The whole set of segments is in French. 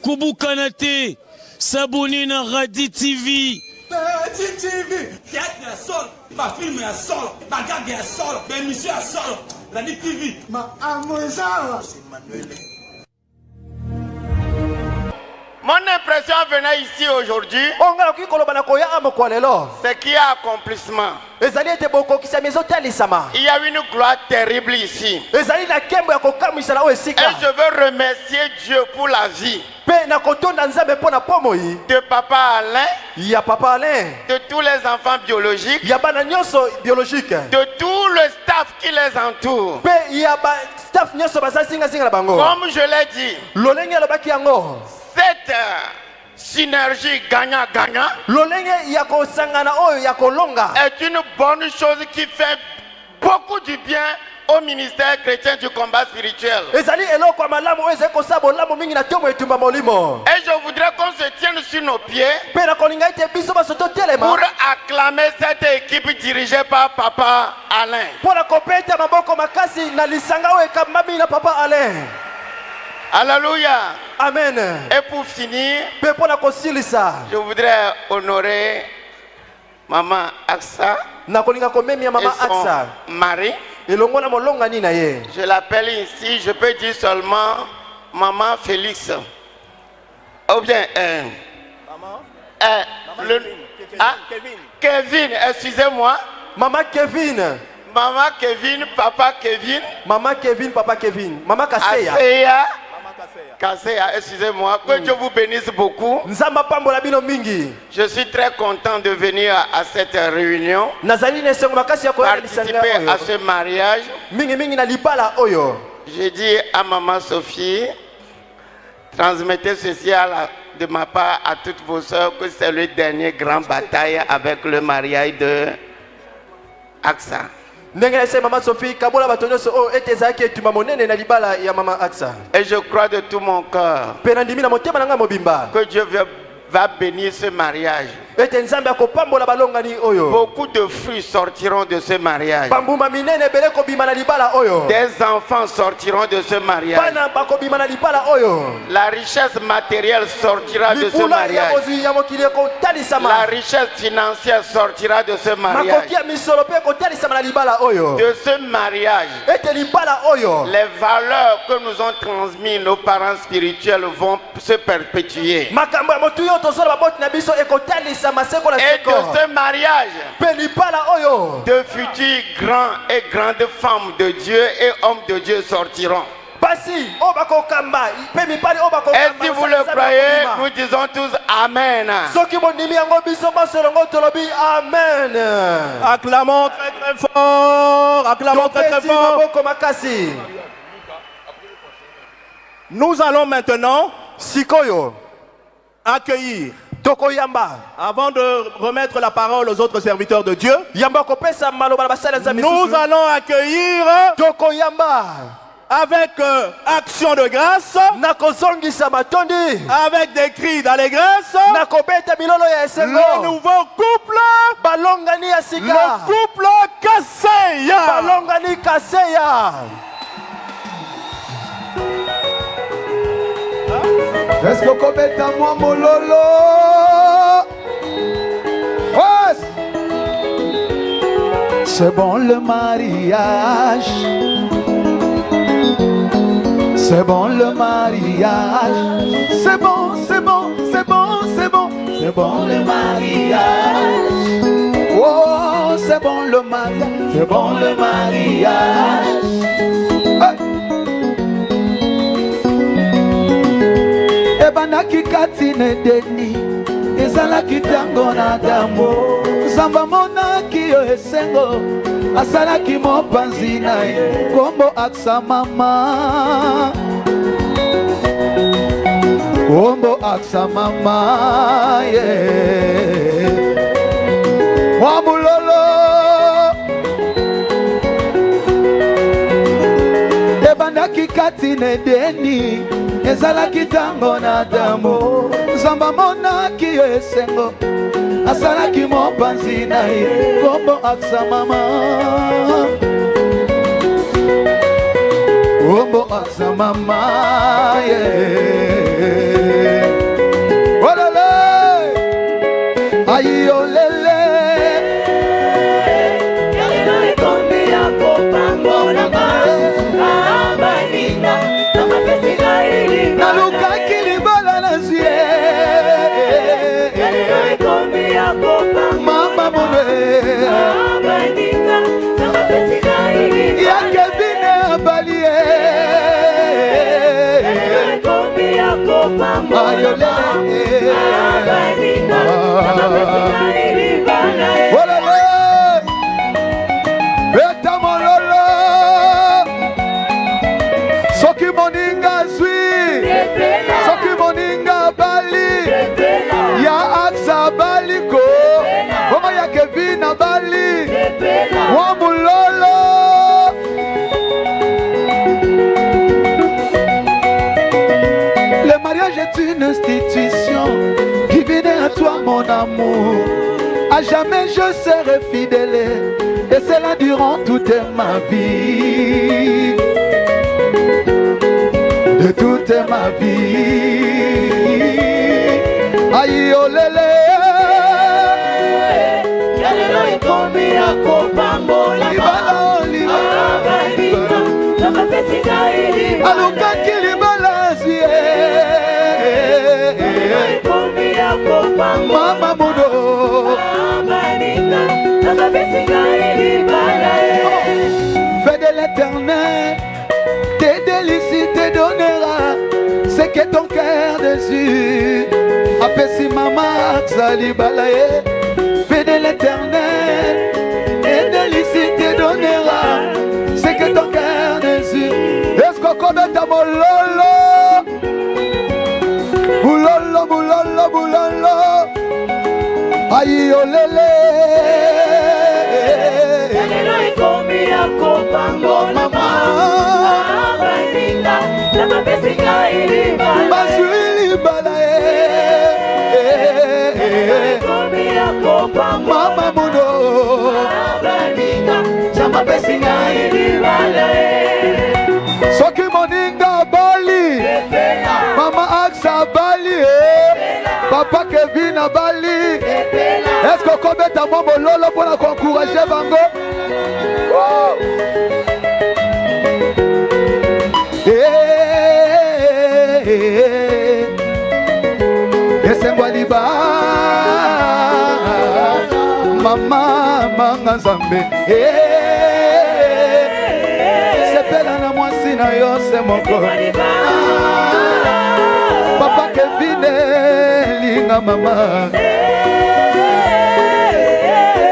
Koubou Kanate, Sabouni na Radi TV. Radi TV, théâtre à sol, ma film à sol, ma gag à sol, ma émission à sol, Radi TV. Ma amoiselle, c'est Manuel. Mon impression venant ici aujourd'hui, c'est qu'il y a accomplissement. Il y a une gloire terrible ici. Et je veux remercier Dieu pour la vie de Papa Alain, de tous les enfants biologiques, de tout le staff qui les entoure. Comme je l'ai dit, cette synergie gagnant-gagnant est une bonne chose qui fait beaucoup du bien au ministère chrétien du combat spirituel. Et je voudrais qu'on se tienne sur nos pieds pour acclamer cette équipe dirigée par Papa Alain. Alléluia. Amen. Et pour finir, je voudrais honorer Maman Aksa et son mari. Je l'appelle ici, je peux dire seulement Maman Félix. Ou bien Kevin, excusez-moi. Maman Kevin. Maman Kevin, Papa Kevin. Maman Kevin, Papa Kevin. Maman Kaseya. Kaseya, excusez-moi. Que Dieu vous bénisse beaucoup. Je suis très content de venir à cette réunion, participer à ce mariage. J'ai dit à Maman Sophie, transmettez ceci de ma part à toutes vos soeurs, que c'est le dernier grand bataille avec le mariage de Aksa. Et je crois de tout mon cœur que Dieu va bénir ce mariage. Beaucoup de fruits sortiront de ce mariage. Des enfants sortiront de ce mariage. La richesse matérielle sortira de ce mariage. La richesse financière sortira de ce mariage. De ce mariage, les valeurs que nous ont transmises nos parents spirituels vont se perpétuer. Et de ce mariage, de futurs grands et grandes femmes de Dieu et hommes de Dieu sortiront. Et si vous le croyez, nous disons tous Amen. Acclamons très très fort. Acclamons très très fort. Nous allons maintenant accueillir, avant de remettre la parole aux autres serviteurs de Dieu, nous allons accueillir avec action de grâce, avec des cris d'allégresse, le nouveau couple, le couple Kaseya. Est-ce que vous êtes à moi, Mololo? C'est bon le mariage. C'est bon le mariage. C'est bon, c'est bon, c'est bon, c'est bon. C'est bon le mariage. Oh, c'est bon le mariage. C'est bon le mariage. Ebanaki katine deni ezalaki tango na dambo zamba monaki yo esengo asalaki mopanzi na ye kombo Aksa mama kombo Aksa mama ye Wamulolo ebandaki katine deni ezalaki tango na dambo zamba monaki yo esengo asalaki mopanzi na ye kombo Aksa mama Ombo asa mama yeah. Olele ayi olele Yalelo ekombi ya kopambola abaninga kama pesika ili naluka kilibala na zie Yalelo ekombi ya kopambola mama mone abaninga kama pesika ili yake bine abalie Yalelo ekombi ya kopambola ayolele abaninga kama pesika ili bana olele beta mololo soki moninga zwi soki moninga bali ya aksa baliko koma ya kevina bali wa mulolo le mariage est une institution divine à toi mon amour à jamais je serai fidèle et c'est là durant toute ma vie de toute ma vie aïe olele Yalelo ekombi ya kopambola abaninga kama pesika ili aluka kilibala zie Yalelo ekombi ya kopambola mama mudo abaninga kama pesika ili bana fais de l'éternel tes délices te donnera ce que ton cœur désire apesi mama sali balaye fais de l'éternel tes délices te donnera ce que ton cœur désire est-ce qu'on connaît ta mololo boulolo boulolo boulolo aïe olele Yalelo ekombi ya kopambola abaninga kama pesika ili bana bazwili balaye Yalelo ekombi ya kopambola mama muno abaninga kama pesika ili bana soki moninga bali mama aksa bali papa kevin bali est-ce qu'on commet ta mwa mololo pour encourager bango esengwa liba mama manga nzambe sepela na mwasi na yo se moko papa kevine linga mama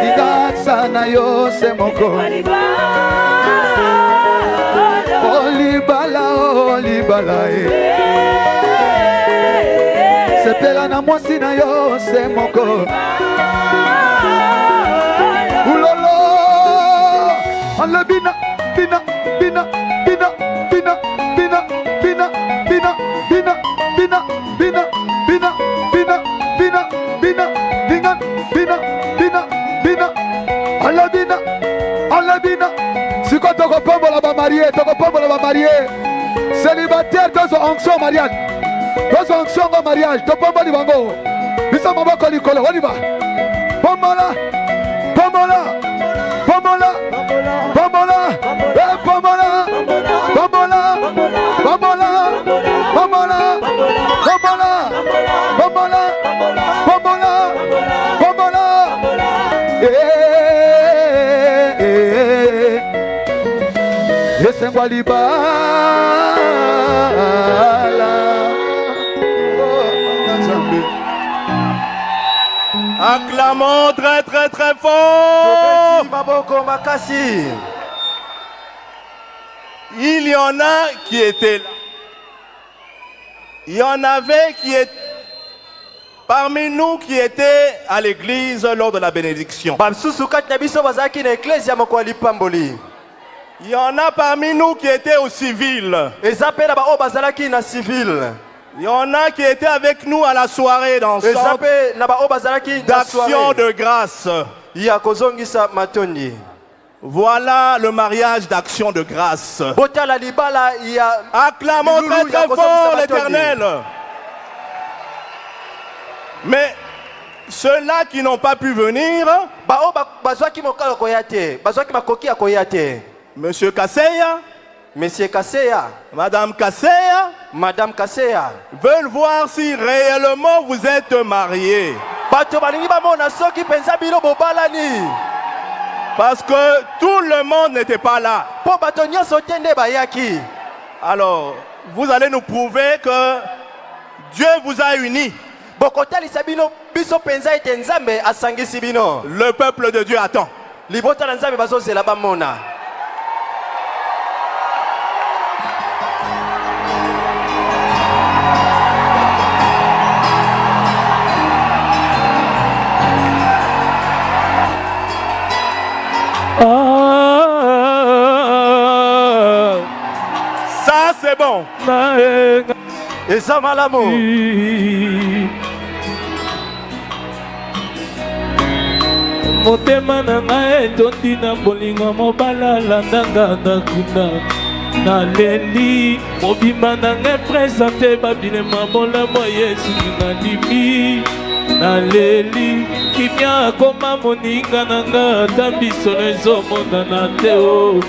ligaksa na yo se moko olibala olibala sepela na mwasi na yo se moko ulolo ale bina bina bina bina bina bina bina bina bina bina bina bina bina bina bina bina bina bina bina ale bina siko tokopombola ba marié tokopombola ba marié célibataire tozo onction mariage tozo onction ngo mariage topomboli bango bisa maboko likolo woniba pombola pombola pombola pombola pombola pombola pombola pombola pombola pombola pombola pombola esengwa libala Acclamons très très très fort. Il y en a qui étaient là. Il y en avait qui étaient parmi nous qui étaient à l'église lors de la bénédiction. Il y en a parmi nous qui étaient au civil. Il y en a qui étaient avec nous à la soirée d'action de grâce. Voilà le mariage d'action de grâce. Botala libala ya. Acclamons très très fort l'Éternel. Mais ceux-là qui n'ont pas pu venir, Monsieur Kasseya, Monsieur Kasseya, Madame Kasseya, Madame Kasseya veulent voir si réellement vous êtes mariés. Parce que tout le monde n'était pas là. Alors, vous allez nous prouver que Dieu vous a unis. Le peuple de Dieu attend. Ça c'est bon. Et ça malamo. Motema na ngai tondi na bolingo mobala landanga na kuna na leli mobimba na ngai présente babilema bolamo Yesu na limi na leli kimia koma moninga na nga tambiso ezomonana te o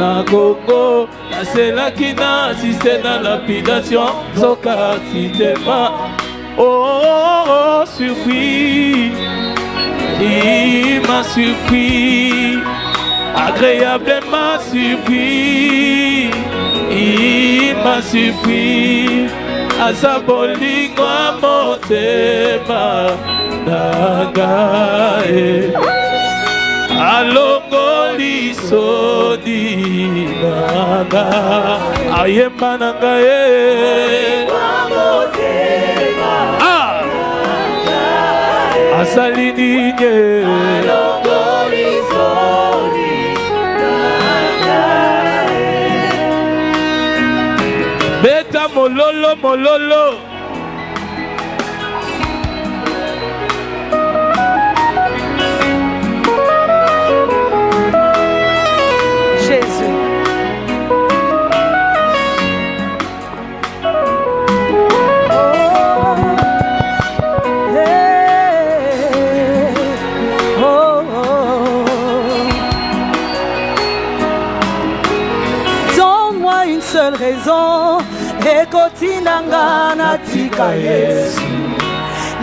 na Congo naselaki na asiste na lapidation zoka sitema oh surpris. Il m'a surpris, agréablement surpris. Il m'a surpris, à sa bolingo à motema nagae. Alongoli sodi naga, ayemba nagae. Asalinye Beta mololo mololo Jésus. Raison ekotinanga natika Yesu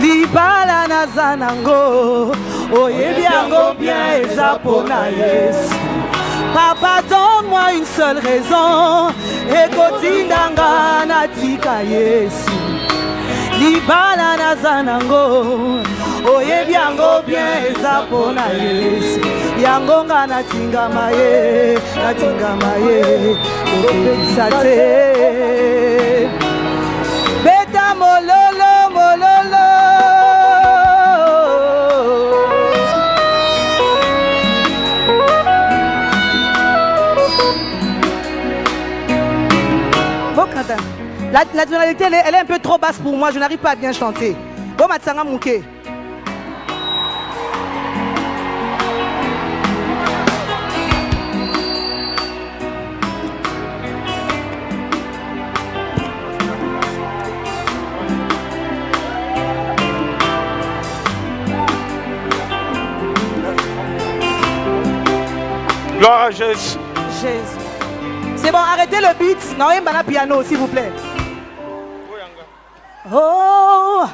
libala nazanango oyebi yango bien eza pona Yesu. Papa, donne-moi une seule raison ekotinanga natika Yesu libala nazanango oyebi yango bien eza pona Yesu. Yango nga natingama ye opekisa te. Beta mololo mololo Bokata. La tonalité elle est un peu trop basse pour moi, je n'arrive pas à bien chanter. Bon matsanga muke. Gloire à Jésus. Jésus. C'est bon, arrêtez le beat. Non, il y a un piano, s'il vous plaît. Oh,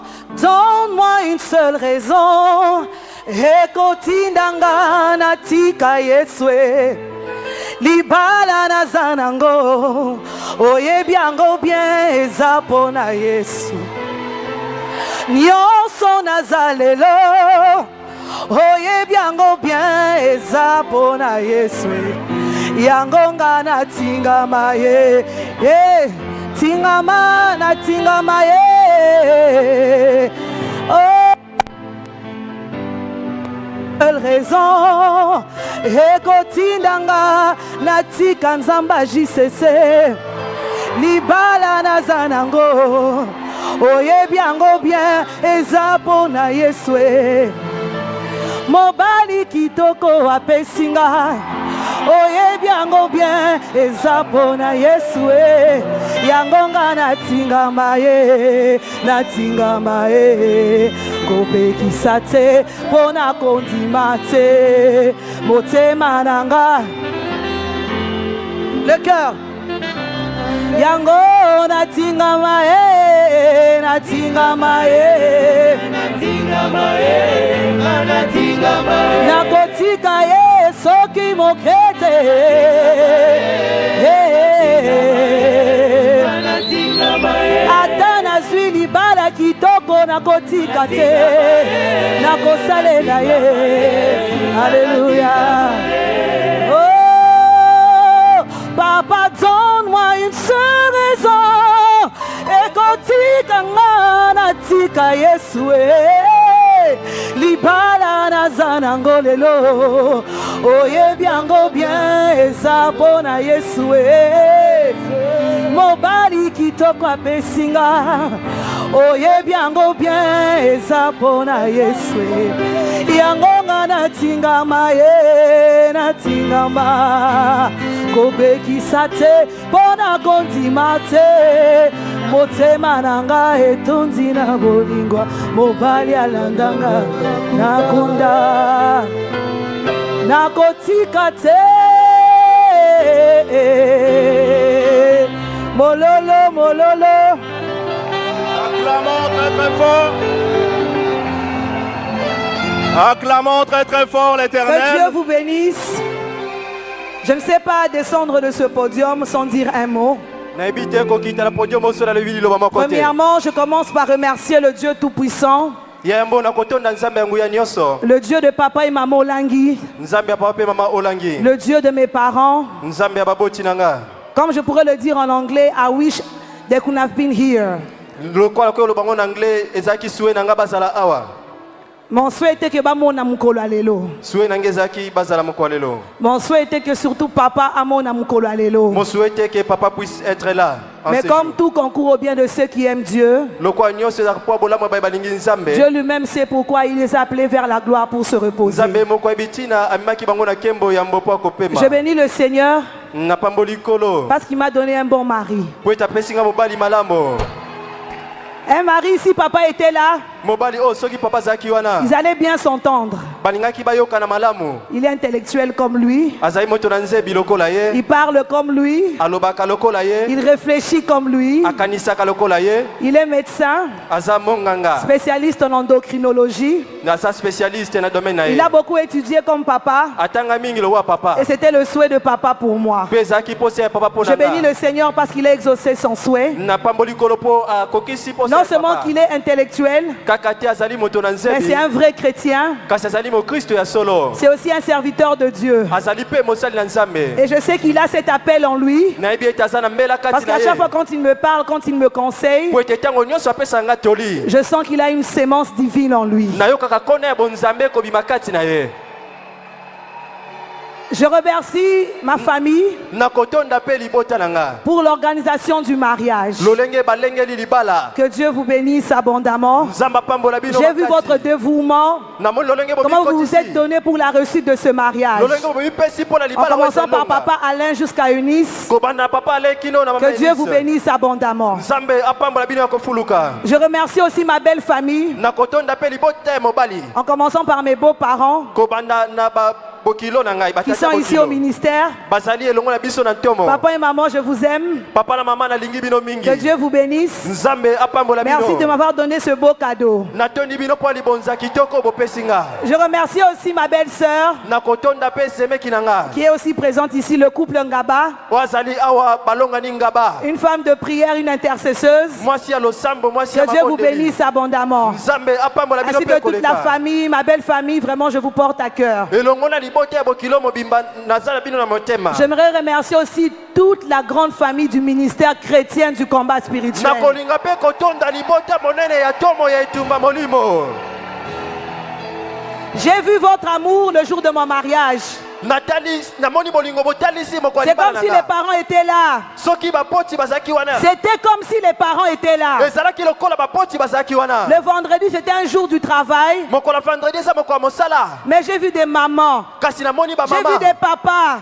donne-moi une seule raison ekotindanga natika Yesu libala nazanango oyebi yango bien eza pona Yesu. Nyonso nazalelo oyebi yango bien eza pona Yesu. Yango nga natingama ye tingama natingama ye. Oh, raison ekotindanga natika nzamba JCC libala nazanango oyebi yango bien eza pona Yesu. Mobali kitoko apesinga oyebi yango bien eza mpona Yesu e yango nga natingama ye kopekisa te mpona kondima te motema na nga. Le cœur. Yango natingama ye nakotika ye soki mokete ata nazwi libala kitoko nakotika te nakosalela ye. Alléluia. Papa, donne-moi une seule raison. Ekotika ngana tika Yesu libala nazana ngolelo oyebi yango bien eza mpona Yesu mobali kitoko apesinga oyebi yango bien eza mpona Yesu yango nga natingama kopekisa te mpona kondima te motema na nga etondi na bolingwa mobali alandanga nakunda nakotika te mololo. Acclamons très très fort. Acclamons très très fort l'Éternel. Que Dieu vous bénisse. Je ne sais pas descendre de ce podium sans dire un mot. Premièrement, je commence par remercier le Dieu Tout-Puissant, le Dieu de papa et maman Olangi, le Dieu de mes parents. Comme je pourrais le dire en anglais, I wish they could have been here. Mon souhait était que bamona mukolo alelo. Mon souhait était que surtout papa amona mukolo alelo. Mon souhait était que papa puisse être là. Mais comme tout concourt au bien de ceux qui aiment Dieu, Dieu lui-même sait pourquoi il les a appelés vers la gloire pour se reposer. Je bénis le Seigneur parce qu'il m'a donné un bon mari. Un mari, si papa était là, ils allaient bien s'entendre. Il est intellectuel comme lui. Il parle comme lui. Il réfléchit comme lui. Il est médecin, spécialiste en endocrinologie. Il a beaucoup étudié comme papa. Et c'était le souhait de papa pour moi. Je bénis le Seigneur parce qu'il a exaucé son souhait. Non seulement qu'il est intellectuel, mais c'est un vrai chrétien. C'est aussi un serviteur de Dieu. Et je sais qu'il a cet appel en lui. Parce qu'à chaque fois quand il me parle, quand il me conseille, je sens qu'il a une sémence divine en lui. Je remercie ma famille pour l'organisation du mariage. Que Dieu vous bénisse abondamment. J'ai vu votre dévouement, comment vous vous êtes donné pour la réussite de ce mariage. En commençant par papa Alain jusqu'à Eunice. Que Dieu vous bénisse abondamment. Je remercie aussi ma belle famille, en commençant par mes beaux-parents qui sont ici au ministère. Papa et maman, je vous aime. Que Dieu vous bénisse. Merci de m'avoir donné ce beau cadeau. Je remercie aussi ma belle-sœur qui est aussi présente ici, le couple Ngaba. Une femme de prière, une intercesseuse. Que Dieu vous bénisse abondamment. Ainsi que toute la famille, ma belle famille, vraiment je vous porte à cœur. J'aimerais remercier aussi toute la grande famille du ministère chrétien du combat spirituel. J'ai vu votre amour le jour de mon mariage. C'est comme si les parents étaient là. C'était comme si les parents étaient là. Le vendredi, c'était un jour du travail. Mais j'ai vu des mamans. J'ai vu des papas.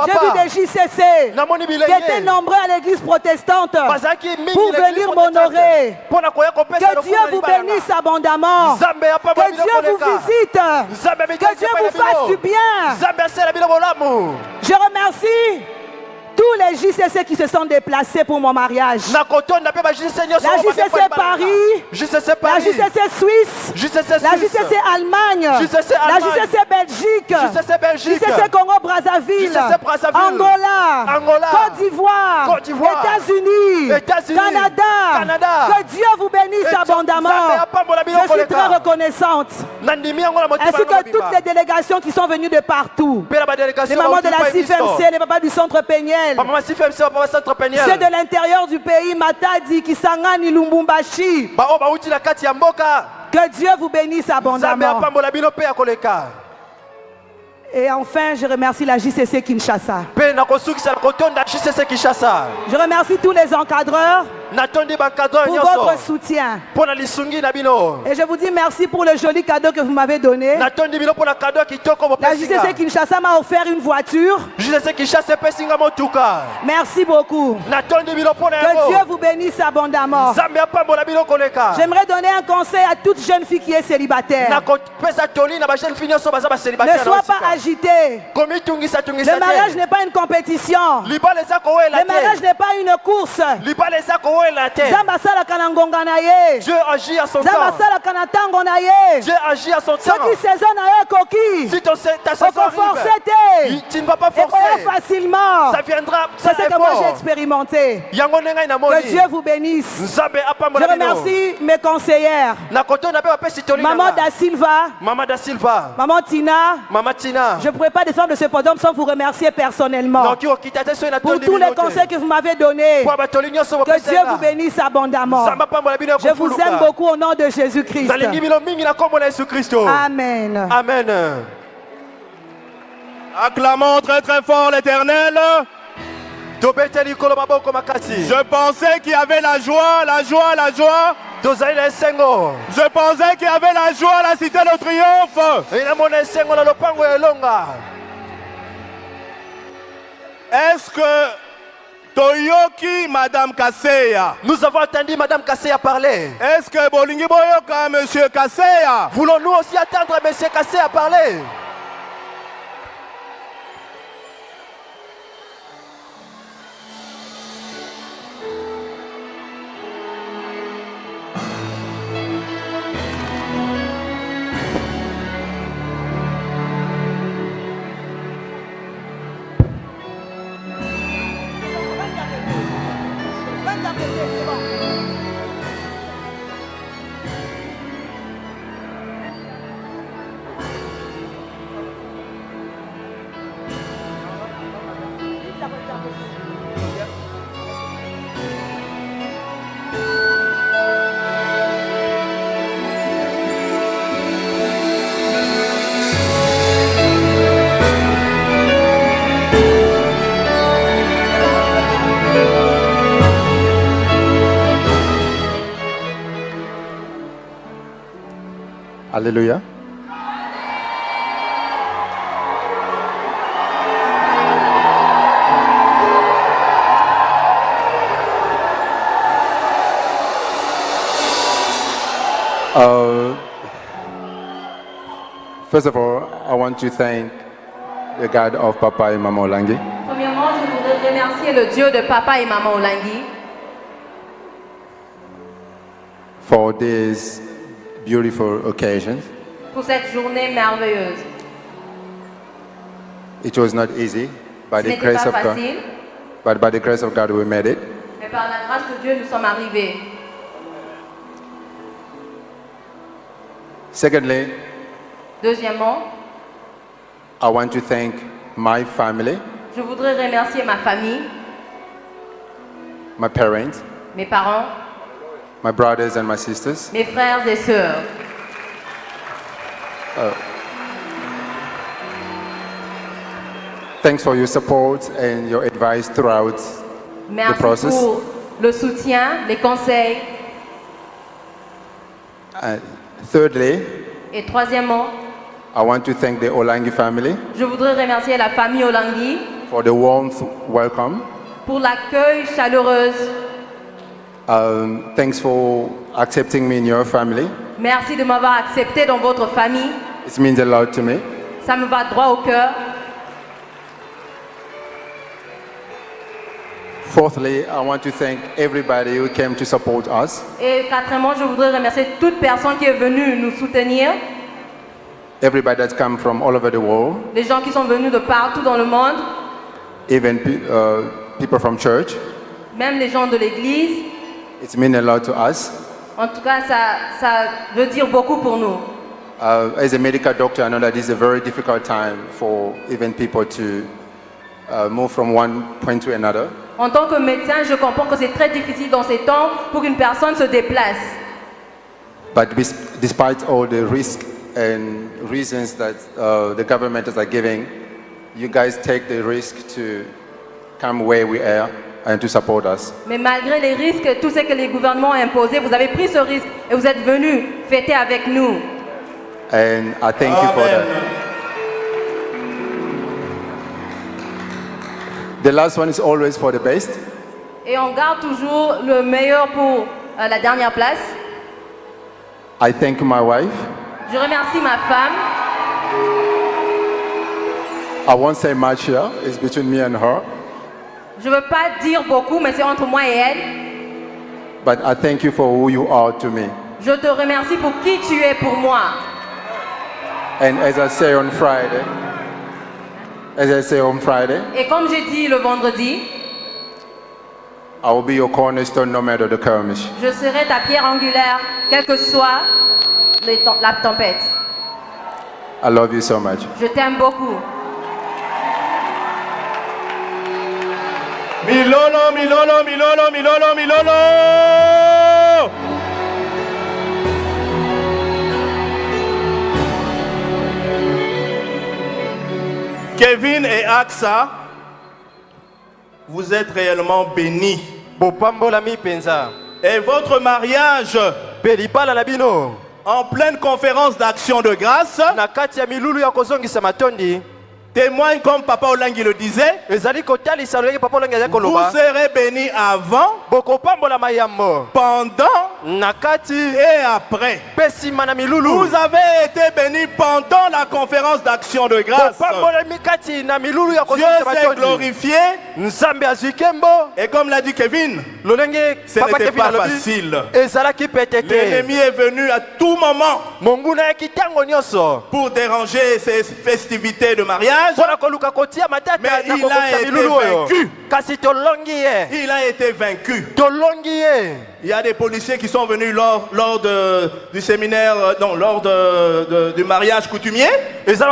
J'ai vu des JCC qui étaient nombreux à l'église protestante pour venir m'honorer. Que Dieu vous bénisse abondamment. Que Dieu vous visite. Que Dieu vous fasse du bien. Je remercie tous les JCC qui se sont déplacés pour mon mariage. La JCC Paris, la JCC Suisse, la JCC Allemagne, la JCC Belgique, JCC Congo-Brazzaville, Angola, Côte d'Ivoire, États-Unis, Canada. Que Dieu vous bénisse abondamment. Je suis très reconnaissante. Ainsi que toutes les délégations qui sont venues de partout. Les mamans de la CIFMC, les papas du centre Péniel. C'est de l'intérieur du pays, Matadi, Kisangani, Lumbumbashi. Que Dieu vous bénisse abondamment. Et enfin, je remercie la JCC Kinshasa. Je remercie tous les encadreurs pour votre soutien. Et je vous dis merci pour le joli cadeau que vous m'avez donné. La JCC Kinshasa m'a offert une voiture. Merci beaucoup. Que Dieu vous bénisse abondamment. J'aimerais donner un conseil à toute jeune fille qui est célibataire. Ne sois pas agité. Le mariage n'est pas une compétition. Le mariage n'est pas une course. Dieu agit à son temps. Dieu agit à son temps. Si tu ne vas pas forcer, facilement. Ça viendra. C'est ce que moi j'ai expérimenté. Que Dieu vous bénisse. Je remercie mes conseillères. Maman Da Silva, Maman Tina. Je ne pourrais pas descendre de ce podium sans vous remercier personnellement. Pour tous les conseils que vous m'avez donnés. Que Dieu vous bénisse abondamment. Je vous aime beaucoup au nom de Jésus-Christ. Amen. Amen. Acclamons très très fort l'Éternel. Je pensais qu'il y avait la joie. Je pensais qu'il y avait la joie à la cité de triomphe. Est-ce que Toyoki Madame Kasseya? Nous avons entendu Madame Kasseya parler. Est-ce que Bolingi Boyoka Monsieur Kasseya? Voulons-nous aussi attendre Monsieur Kasseya parler? Alléluia. First of all, I want to thank the God of Papa et Maman Olangi. Premièrement, je voudrais remercier le Dieu de Papa et Maman Olangi for this beautiful occasion. Pour cette journée merveilleuse. It was not easy, by the grace of God. But by the grace of God, we made it. Mais par la grâce de Dieu, nous sommes arrivés. Secondly, deuxièmement, I want to thank my family. Je voudrais remercier ma famille, my parents, mes parents, my brothers and my sisters, mes frères et sœurs. Thanks for your support and your advice throughout the process. Merci pour le soutien, les conseils. Thirdly, et troisièmement, I want to thank the Olangi family. Je voudrais remercier la famille Olangi for the warm welcome. Pour l'accueil chaleureux. Thanks for accepting me in your family. Merci de m'avoir accepté dans votre famille. It means a lot to me. Ça me va droit au cœur. Fourthly, I want to thank everybody who came to support us. Et quatrièmement, je voudrais remercier toute personne qui est venue nous soutenir. Everybody that's come from all over the world. Les gens qui sont venus de partout dans le monde. Even people from church. Même les gens de l'église. It means a lot to us. En tout cas, ça veut dire beaucoup pour nous. As a medical doctor, I know that it's a very difficult time for even people to move from one point to another. En tant que médecin, je comprends que c'est très difficile dans ces temps pour qu'une personne se déplace. But despite all the risks and reasons that the government is giving, you guys take the risk to come where we are and to support us. Mais malgré les risques, tout ce que les gouvernements ont imposé, vous avez pris ce risque et vous êtes venus fêter avec nous. And I thank you for that. The last one is always for the best. Et on garde toujours le meilleur pour la dernière place. I thank my wife. Je remercie ma femme. I won't say much here. It's between me and her. Je veux pas dire beaucoup, mais c'est entre moi et elle. But I thank you for who you are to me. Je te remercie pour qui tu es pour moi. And as I say on Friday, et comme j'ai dit le vendredi, I will be your cornerstone no matter the skirmish. Je serai ta pierre angulaire, quelle que soit la tempête. I love you so much. Je t'aime beaucoup. Milolo, Milolo, Milolo, Milolo, Milolo. Kevin et Axa, vous êtes réellement bénis. Et votre mariage en pleine conférence d'action de grâce témoigne, comme Papa Olangi le disait, vous serez bénis avant, pendant et après. Vous avez été bénis pendant la conférence d'action de grâce. Dieu s'est glorifié. Et comme l'a dit Kevin, ce n'était pas facile. L'ennemi est venu à tout moment pour déranger ces festivités de mariage. Mais il a été vaincu. Il a été vaincu. Il y a des policiers qui sont venus lors du séminaire, lors du mariage coutumier. C'était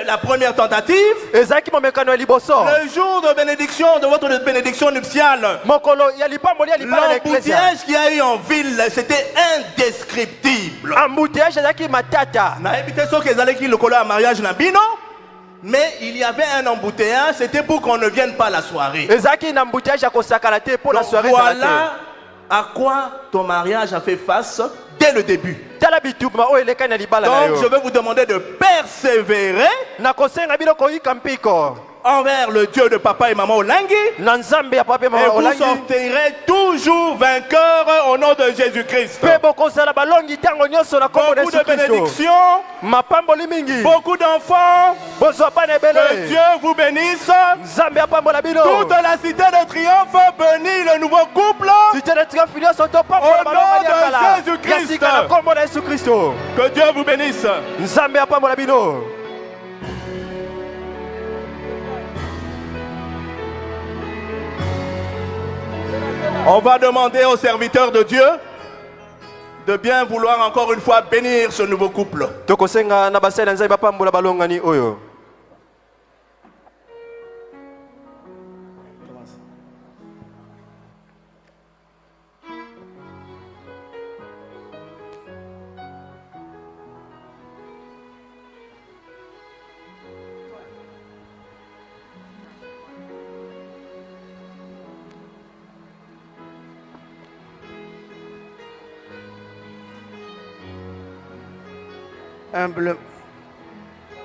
la première tentative. Le jour de bénédiction, de votre bénédiction nuptiale, l'embouteillage qu'il y a eu en ville, c'était indescriptible. Mais il y avait un embouteillage, c'était pour qu'on ne vienne pas à la soirée. Donc voilà à quoi ton mariage a fait face dès le début. Donc je vais vous demander de persévérer envers le Dieu de papa et maman Olangi, et vous sortirez toujours vainqueurs au nom de Jésus-Christ. Beaucoup de bénédictions, beaucoup d'enfants. Que Dieu vous bénisse. Toute la cité de triomphe bénit le nouveau couple au nom de Jésus-Christ. Que Dieu vous bénisse. On va demander aux serviteurs de Dieu de bien vouloir encore une fois bénir ce nouveau couple.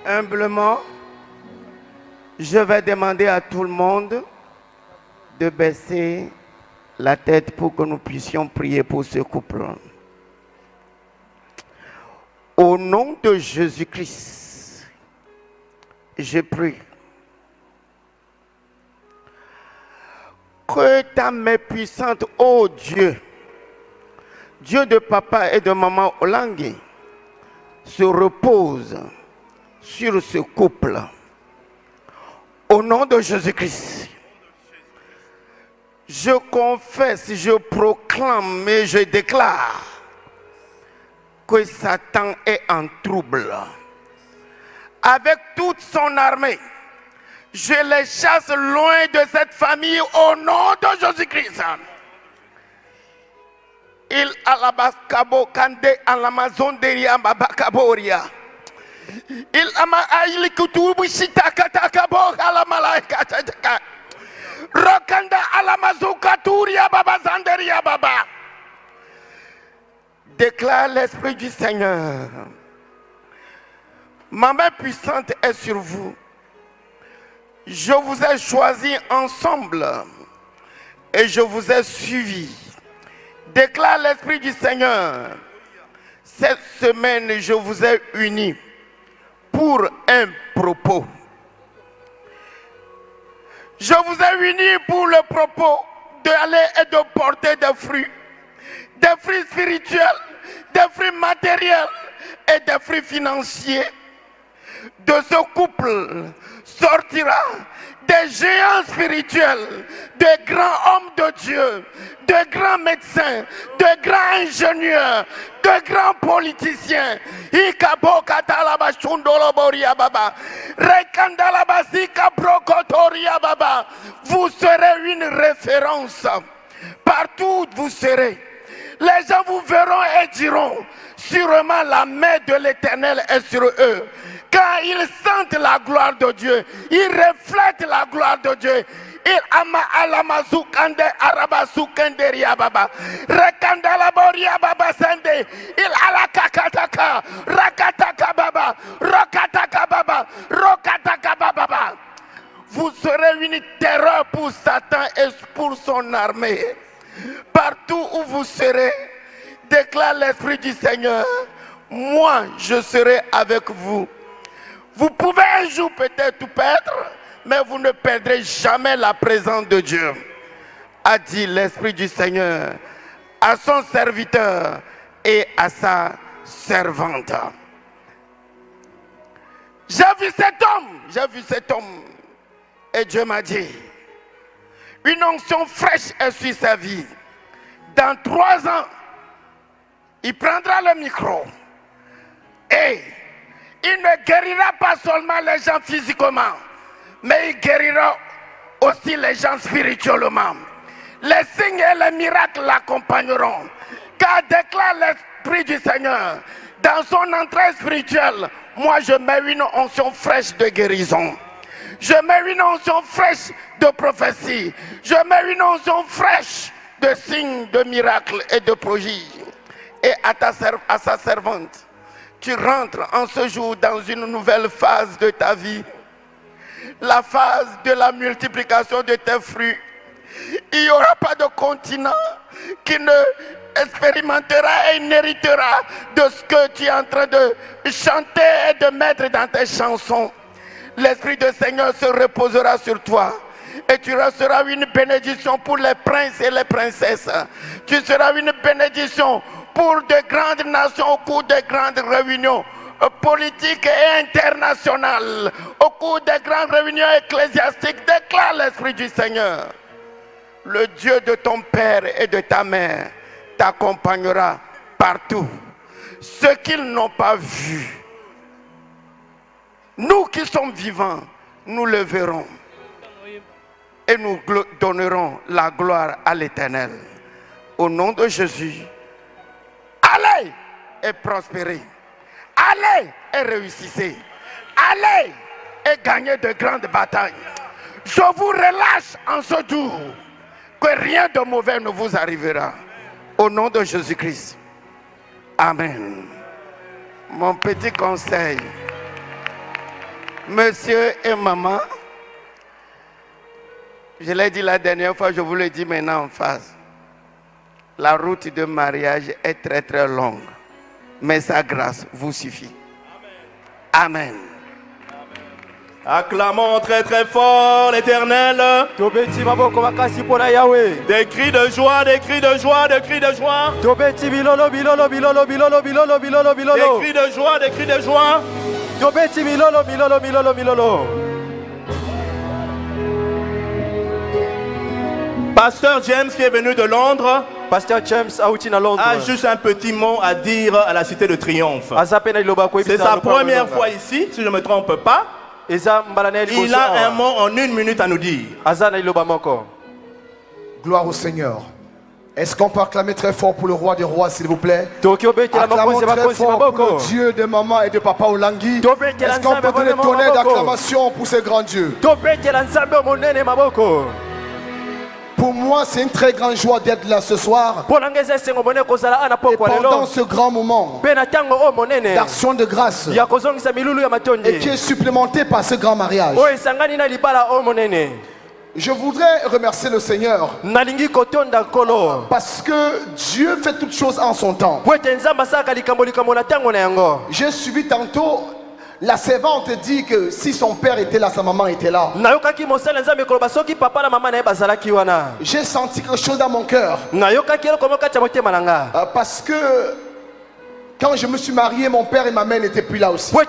Humblement, je vais demander à tout le monde de baisser la tête pour que nous puissions prier pour ce couple. Au nom de Jésus-Christ, je prie que ta main puissante, ô Dieu, Dieu de papa et de maman Olangui, se repose sur ce couple. Au nom de Jésus-Christ, je confesse, je proclame et je déclare que Satan est en trouble. Avec toute son armée, je les chasse loin de cette famille au nom de Jésus-Christ. Il alabakabo kande alamazon deria babakaboria. Il ama aili kutubu shitakataka bo alamalaika tataka. Rokanda alamazuka turia baba zanderia baba. Déclare l'Esprit du Seigneur. Ma main puissante est sur vous. Je vous ai choisi ensemble et je vous ai suivi. Déclare l'Esprit du Seigneur. Cette semaine, je vous ai unis pour un propos. Je vous ai unis pour le propos d'aller et de porter des fruits spirituels, des fruits matériels et des fruits financiers. De ce couple sortira des géants spirituels, de grands hommes de Dieu, de grands médecins, de grands ingénieurs, de grands politiciens. Vous serez une référence. Partout où vous serez, les gens vous verront et diront, sûrement la main de l'Éternel est sur eux. Quand ils sentent la gloire de Dieu, ils reflètent la gloire de Dieu. Il ama alamazukande arabasukenderia baba. Rekandala boria baba sende. Il alakakataka. Rakataka baba. Rokataka baba. Rokataka baba. Vous serez une terreur pour Satan et pour son armée. Partout où vous serez, déclare l'Esprit du Seigneur, moi je serai avec vous. Vous pouvez un jour peut-être tout perdre, mais vous ne perdrez jamais la présence de Dieu, a dit l'Esprit du Seigneur à son serviteur et à sa servante. J'ai vu cet homme, et Dieu m'a dit, une onction fraîche est sur sa vie. Dans 3 ans, il prendra le micro et il ne guérira pas seulement les gens physiquement, mais il guérira aussi les gens spirituellement. Les signes et les miracles l'accompagneront. Car déclare l'Esprit du Seigneur, dans son entrée spirituelle, moi je mets une onction fraîche de guérison. Je mets une onction fraîche de prophétie. Je mets une onction fraîche de signes, de miracles et de prodiges. Et à sa servante, tu rentres en ce jour dans une nouvelle phase de ta vie. La phase de la multiplication de tes fruits. Il n'y aura pas de continent qui ne expérimentera et n'héritera de ce que tu es en train de chanter et de mettre dans tes chansons. L'Esprit du Seigneur se reposera sur toi. Et tu seras une bénédiction pour les princes et les princesses. Tu seras une bénédiction pour de grandes nations au cours de grandes réunions politiques et internationales. Au cours des grandes réunions ecclésiastiques, déclare l'Esprit du Seigneur. Le Dieu de ton père et de ta mère t'accompagnera partout. Ce qu'ils n'ont pas vu, nous qui sommes vivants, nous le verrons. Et nous donnerons la gloire à l'Éternel. Au nom de Jésus, allez et prospérez. Allez et réussissez. Allez et gagnez de grandes batailles. Je vous relâche en ce jour que rien de mauvais ne vous arrivera. Au nom de Jésus-Christ. Amen. Mon petit conseil, monsieur et maman, je l'ai dit la dernière fois, je vous le dis maintenant en face. La route de mariage est très très longue, mais sa grâce vous suffit. Amen. Acclamons très très fort l'Éternel. Des cris de joie, des cris de joie, des cris de joie. Des cris de joie, des cris de joie. Pasteur James qui est venu de Londres. Pasteur James a juste un petit mot à dire à la Cité de Triomphe. C'est sa première fois ici, si je ne me trompe pas. Il a un mot en 1 minute à nous dire. Gloire au Seigneur. Est-ce qu'on peut acclamer très fort pour le roi des rois, s'il vous plaît? Acclamons très fort pour le Dieu de maman et de papa Olangi. Est-ce qu'on peut donner une tonnerre d'acclamation pour ce grand Dieu? Pour moi, c'est une très grande joie d'être là ce soir. Et pendant ce grand moment d'action de grâce et qui est supplémenté par ce grand mariage. Je voudrais remercier le Seigneur parce que Dieu fait toutes choses en son temps. J'ai suivi tantôt. La servante dit que si son père était là, sa maman était là. J'ai senti quelque chose dans mon cœur. Parce que quand je me suis marié, mon père et ma mère n'étaient plus là aussi. Et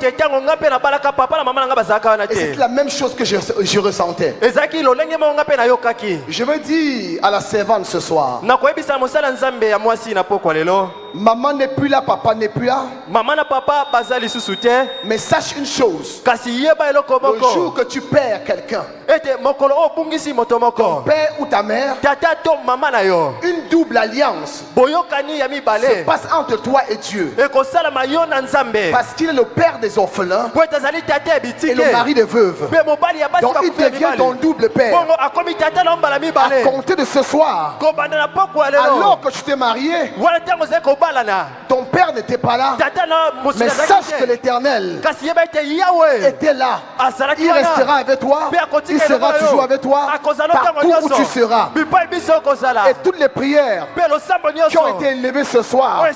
c'est la même chose que je ressentais. Je veux dire à la servante ce soir, maman n'est plus là, papa n'est plus là. Mais sache une chose, le jour que tu perds quelqu'un, ton père ou ta mère, une double alliance se passe entre toi et Dieu. Parce qu'il est le père des orphelins et le mari des veuves. Donc il devient ton double père. À compter de ce soir, alors que tu t'es marié, ton père n'était pas là. Mais sache que l'Éternel était là. Il restera avec toi. Il sera toujours avec toi partout où tu seras. Et toutes les prières qui ont été élevées ce soir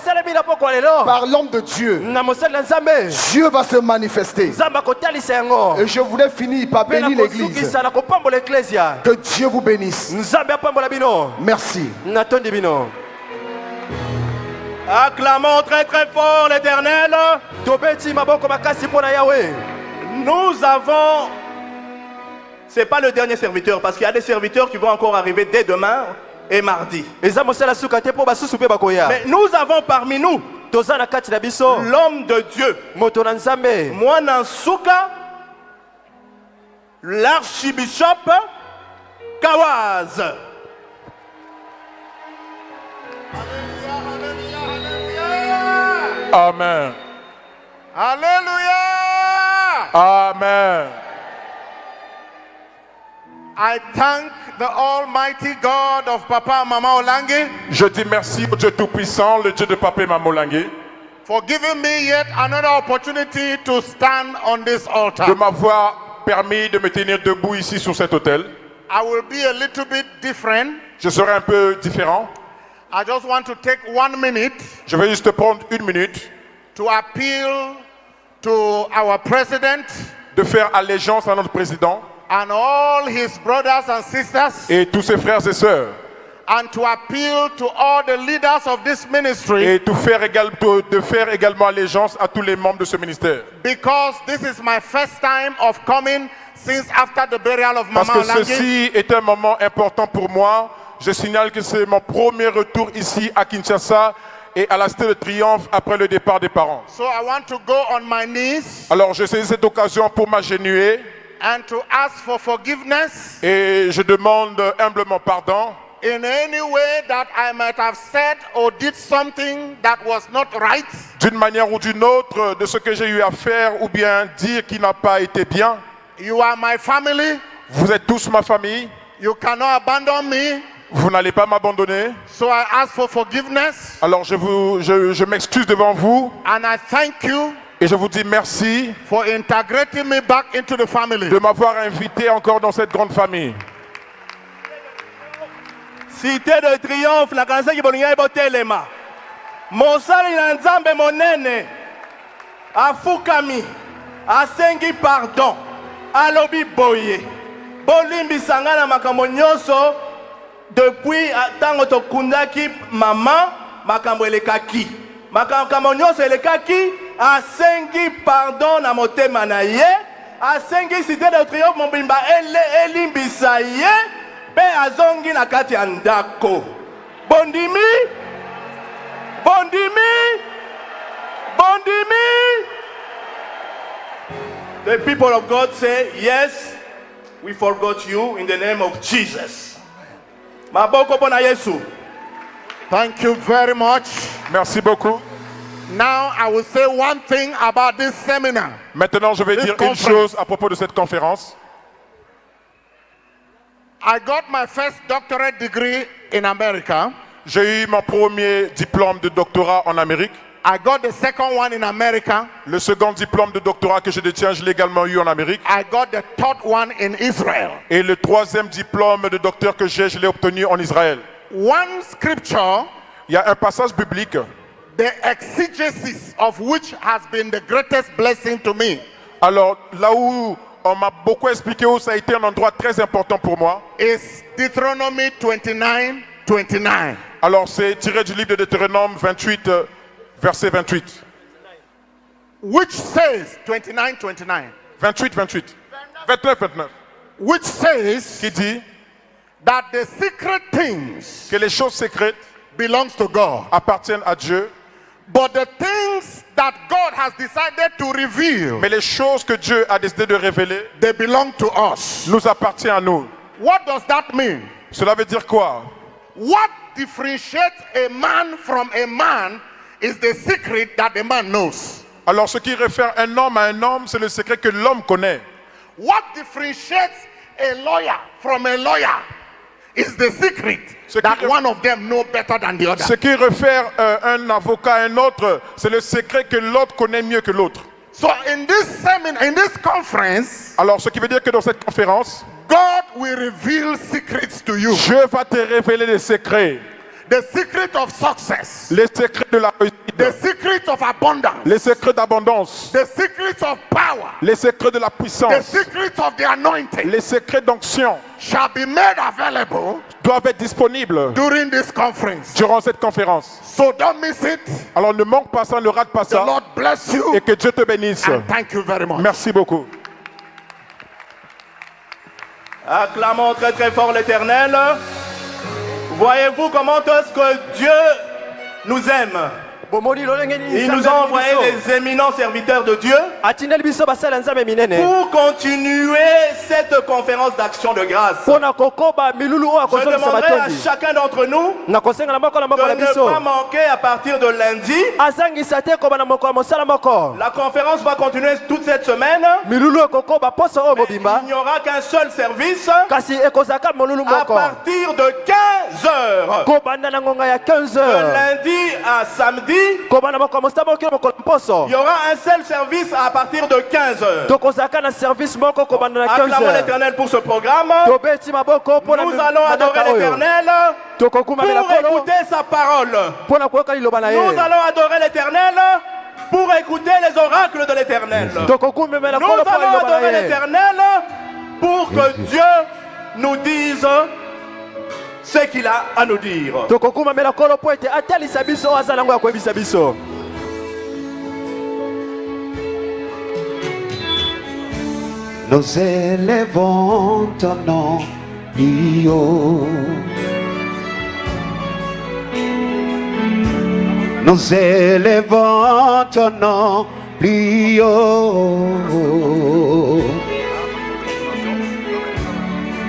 par l'homme de Dieu, Dieu va se manifester. Et je voulais finir par bénir l'église. Que Dieu vous bénisse. Merci. Acclamons très très fort l'Éternel. Nous avons... C'est pas le dernier serviteur, parce qu'il y a des serviteurs qui vont encore arriver dès demain et mardi. Mais nous avons parmi nous l'homme de Dieu, Mwanansuka, l'archibishop Kawaz. Amen. Alléluia. Amen. I thank the Almighty God of Papa and Mama Olangi. Je dis merci au Dieu Tout-Puissant, le Dieu de Papa et Maman Olangi, for giving me yet another opportunity to stand on this altar. de m'avoir permis de me tenir debout ici sur cet autel. I will be a little bit different. Je serai un peu différent. I just want to take 1 minute. Je vais juste prendre 1 minute to appeal to our president, de faire allégeance à notre président and all his brothers and sisters, et tous ses frères et sœurs, and to appeal to all the leaders of this ministry, et de faire également allégeance à tous les membres de ce ministère. Because this is my first time of coming since after the burial of Mama Parce que Olangi. ceci est un moment important pour moi. Je signale que c'est mon premier retour ici à Kinshasa et à la Cité de Triomphe après le départ des parents. So I want to go on my knees. Alors je saisis cette occasion pour m'agenouiller And to ask for forgiveness. Et je demande humblement pardon. In any way that I might have said or did something that was not right. D'une manière ou d'une autre, de ce que j'ai eu à faire ou bien dire qui n'a pas été bien. You are my family. Vous êtes tous ma famille. You cannot abandon me. Vous n'allez pas m'abandonner. So I ask for forgiveness. Alors je m'excuse devant vous. And I thank you. Et je vous dis merci for integrating me back into the family. De m'avoir invité encore dans cette grande famille. Cité de triomphe, la kanisa ki bolinga botelema. Mosali na nzambe monene. Afukami. Asengi pardon. Alobi boye. Bolimbi sangana makambo nyonso. Depuis tango tokundaki mama makambo elekaki. Makambo nyonso elekaki. Asengi pardon na motema na ye. Asengi cité de triomphe mobimba elimbisa ye. Pe azongi na kati ya ndako. Bondimi. Bondimi. Bondimi. The people of God say, yes, we forgot you in the name of Jesus. Maboko pona Yesu. Thank you very much. Merci beaucoup. Now I will say one thing about this seminar. Maintenant, je vais dire une chose à propos de cette conférence. I got my first doctorate degree in America. J'ai eu mon premier diplôme de doctorat en Amérique. I got the second one in America. Le second diplôme de doctorat que je détiens, je l'ai également eu en Amérique. I got the third one in Israel. Et le troisième diplôme de docteur que j'ai, je l'ai obtenu en Israël. One scripture, il y a un passage biblique, the exegesis of which has been the greatest blessing to me. Alors là où on m'a beaucoup expliqué, où ça a été un endroit très important pour moi, is Deuteronomy 29:29. Alors c'est tiré du livre de Deutéronome 28, verset 28. Which says 29:29. 28. 29. Which says qui dit that the secret things que les choses secrètes belongs to God. Appartiennent à Dieu. But the things that God has decided to reveal, mais les choses que Dieu a décidé de révéler, they belong to us. Nous appartient à nous. What does that mean? Cela veut dire quoi? What differentiates a man from a man is the secret that the man knows. Alors ce qui réfère un homme à un homme, c'est le secret que l'homme connaît. What differentiates a lawyer from a lawyer is the secret that one of them know better than the other. Ce qui réfère un avocat à un autre, c'est le secret que l'autre connaît mieux que l'autre. So in this seminar, in this conference, alors ce qui veut dire que dans cette conférence, God will reveal secrets to you. Dieu va te révéler les secrets. The secret of success. Les secrets de la réussite. The secret of abundance. Les secrets d'abondance. The secret of power. Les secrets de la puissance. The secret of the anointing. Les secrets d'onction shall be made available. Doivent être disponibles during this conference. Durant cette conférence. So don't miss it. Alors ne manque pas ça, ne rate pas ça. The Lord bless you. Et que Dieu te bénisse. And thank you very much. Merci beaucoup. Acclamons très très fort l'Éternel. Voyez-vous comment est-ce que Dieu nous aime? Il nous a envoyé des éminents serviteurs de Dieu pour continuer cette conférence d'action de grâce. Je demanderai à chacun d'entre nous de ne pas manquer à partir de lundi. La conférence va continuer toute cette semaine. Mais il n'y aura qu'un seul service à partir de 15 heures. De lundi à samedi. Il y aura un seul service à partir de 15 heures. Acclamons l'Éternel pour ce programme. Nous allons adorer l'Éternel pour écouter sa parole. Nous allons adorer l'Éternel pour écouter les oracles de l'Éternel. Nous allons adorer l'Éternel pour que Dieu nous dise ce qu'il a à nous dire. Nous élevons ton nom plus haut. Nous élevons ton nom plus haut.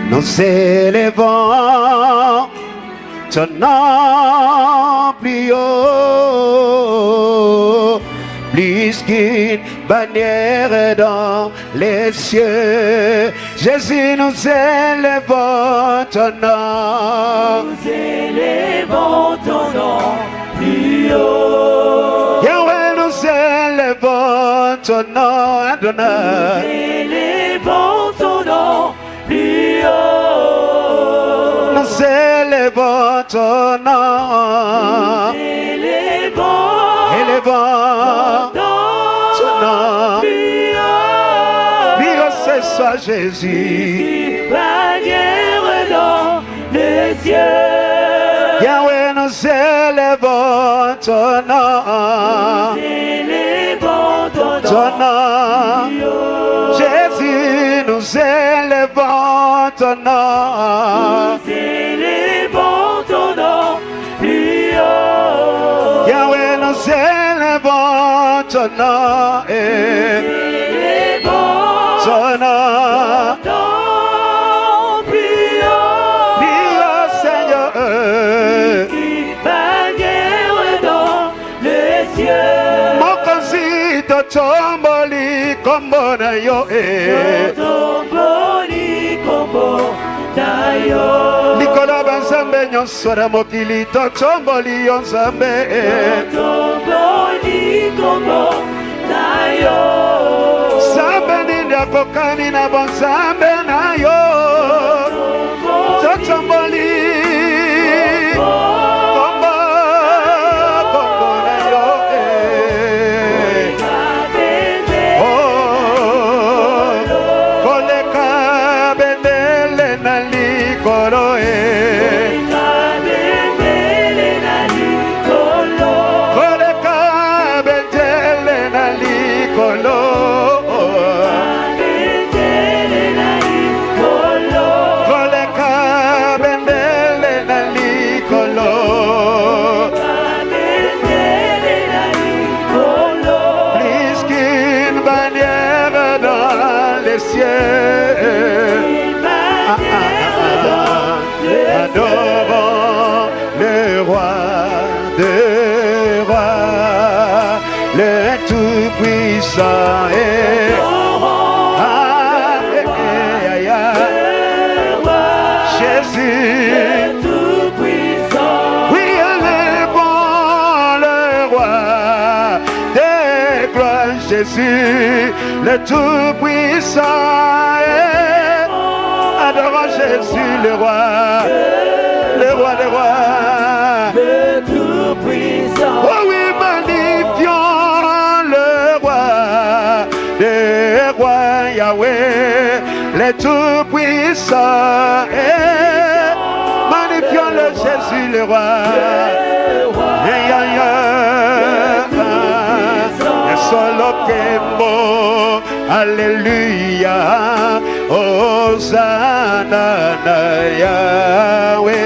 Nous élevons ton nom plus haut, plus qu'une bannière dans les cieux. Jésus, nous élevons ton nom. élevons ton nom plus haut. Yahweh, nous élevons ton nom, Adonai. Nous élevons ton nom plus haut. Nous élevons ton nom. Élevons ton nom. Plus haut, c'est soit Jésus. Bannière dans le ciel. Yahweh, nous élevons ton nom. Nous élevons ton nom. Jésus, nous élevons ton nom. Nous élevons ton nom plus haut. Yahweh, nous élevons ton nom. Nous élevons ton nom. Plus haut, Seigneur. Bannière dans le ciel. Mokonzi totomboli kombo na yo totomboli kombo na yo. Likolo banzambe nyonso na mokili totomboli yo nzambe. Totomboli kombo na yo. Nzambe nini akokani na bonzambe na yo. Totomboli adorons le roi des rois, le tout-puissant et Jésus, le tout-puissant. Oui, elle est bon, le roi des gloires, Jésus, le tout-puissant et adorons Jésus, le roi des rois, le tout-puissant. Oh oui, magnifions le roi des rois, Yahweh, le tout-puissant. Et magnifions le Jésus, le roi. Solo Kembo, Alléluia, Hosanna Yahweh.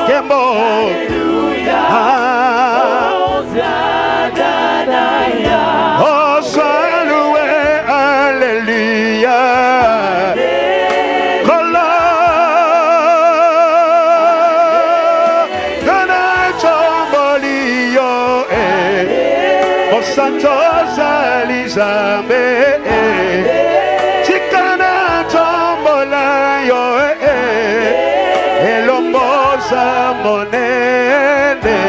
Kembo, Alléluia, Hosanna Yahweh. Oh, sois loué, Alléluia. Santos Alizambe, Chicana Tombola yo, Elombosa Monene,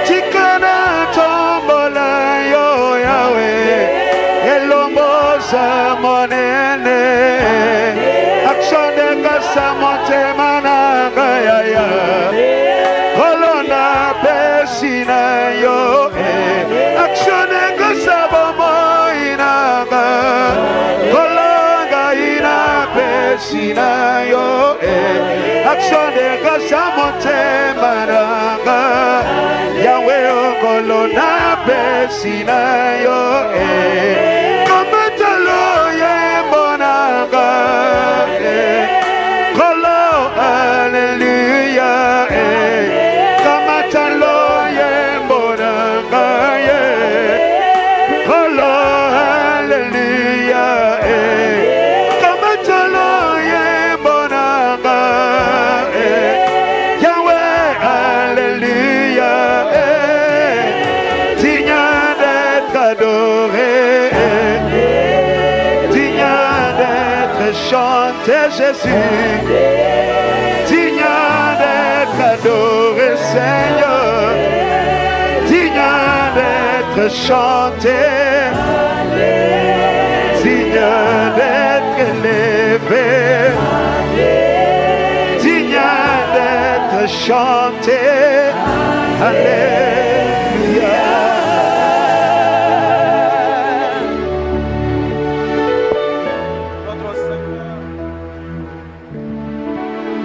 Chicana Tombola yo, Yahweh, Elombosa Monene, Action de Casa Montemana Gaya, Colonna Pesina yo. Sinayo, action de grâce mananga, Yahweh Kolona Sinayo, Kamatalo Yemonanga, Kolo Alléluia, Kamatalo Yemonanga, Kolo Alléluia. Chantez Jésus, Seigneur, digne d'être chanté, digne d'être élevé, digne d'être chanté. Alléluia. Notre Seigneur.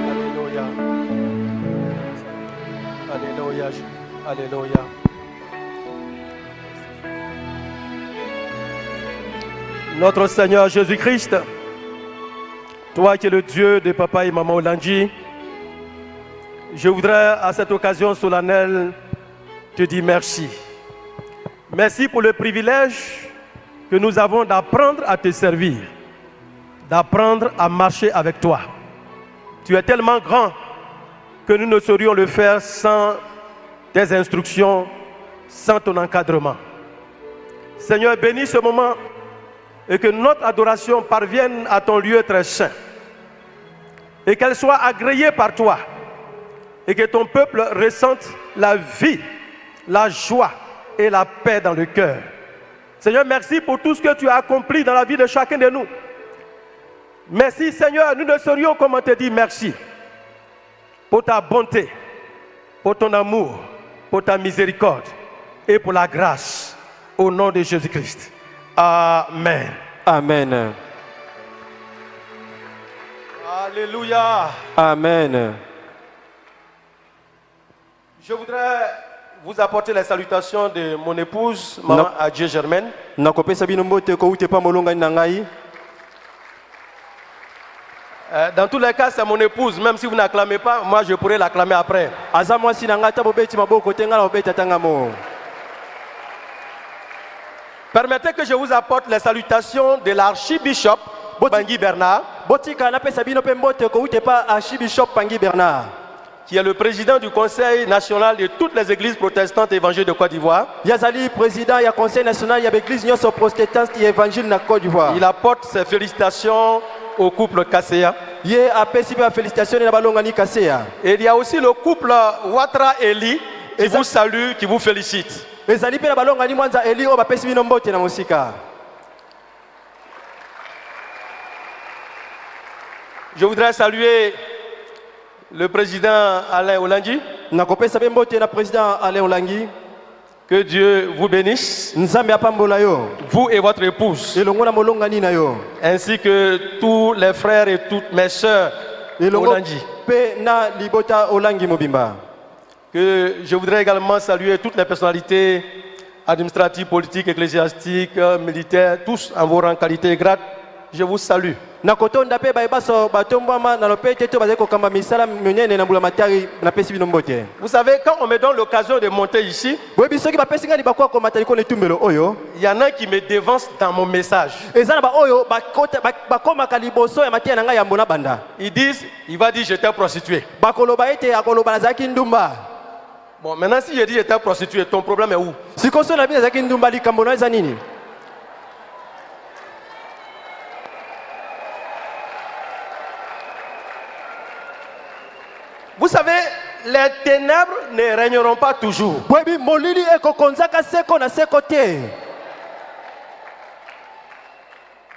Alléluia. Alléluia. Alléluia. Notre Seigneur Jésus-Christ, toi qui es le Dieu de papa et maman Olandji, je voudrais à cette occasion solennelle te dire merci. Merci pour le privilège que nous avons d'apprendre à te servir, d'apprendre à marcher avec toi. Tu es tellement grand que nous ne saurions le faire sans tes instructions, sans ton encadrement. Seigneur, bénis ce moment et que notre adoration parvienne à ton lieu très saint et qu'elle soit agréée par toi et que ton peuple ressente la vie, la joie et la paix dans le cœur. Seigneur, merci pour tout ce que tu as accompli dans la vie de chacun de nous. Merci Seigneur, nous ne saurions comment te dire merci pour ta bonté, pour ton amour, pour ta miséricorde et pour la grâce au nom de Jésus-Christ. Amen. Amen. Alléluia. Amen. Je voudrais vous apporter les salutations de mon épouse, Maman Adjé Germaine. Dans tous les cas, c'est mon épouse. Même si vous n'acclamez pas, moi je pourrais l'acclamer après. Permettez que je vous apporte les salutations de l'archibishop Bangui Bernard, qui est le président du Conseil national de toutes les églises protestantes évangéliques de Côte d'Ivoire. Il apporte ses félicitations au couple Kasseya. Et il y a aussi le couple Ouattara Eli qui vous salue, qui vous félicite. Je voudrais saluer le président Alain Olandji. Que Dieu vous bénisse, vous et votre épouse, ainsi que tous les frères et toutes mes sœurs Olandji. Que je voudrais également saluer toutes les personnalités administratives, politiques, ecclésiastiques, militaires, tous en vos rangs, qualités et grades. Je vous salue. Vous savez, quand on me donne l'occasion de monter ici, il y en a qui me dévancent dans mon message. Ils disent, il va dire j'étais prostitué. Bon, maintenant si je dis j'étais prostitué, ton problème est où? Vous savez, les ténèbres ne régneront pas toujours.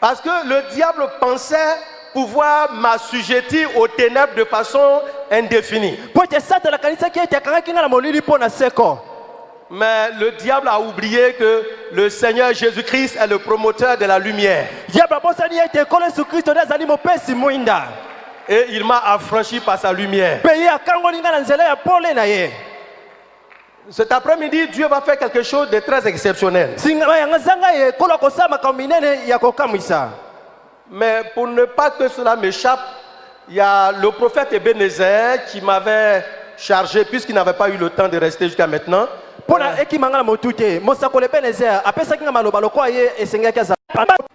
Parce que le diable pensait pouvoir m'assujettir aux ténèbres de façon indéfinie. Mais le diable a oublié que le Seigneur Jésus-Christ est le promoteur de la lumière. Et il m'a affranchi par sa lumière. Cet après-midi, Dieu va faire quelque chose de très exceptionnel. Mais pour ne pas que cela m'échappe, il y a le prophète Ebenezer qui m'avait chargé, puisqu'il n'avait pas eu le temps de rester jusqu'à maintenant.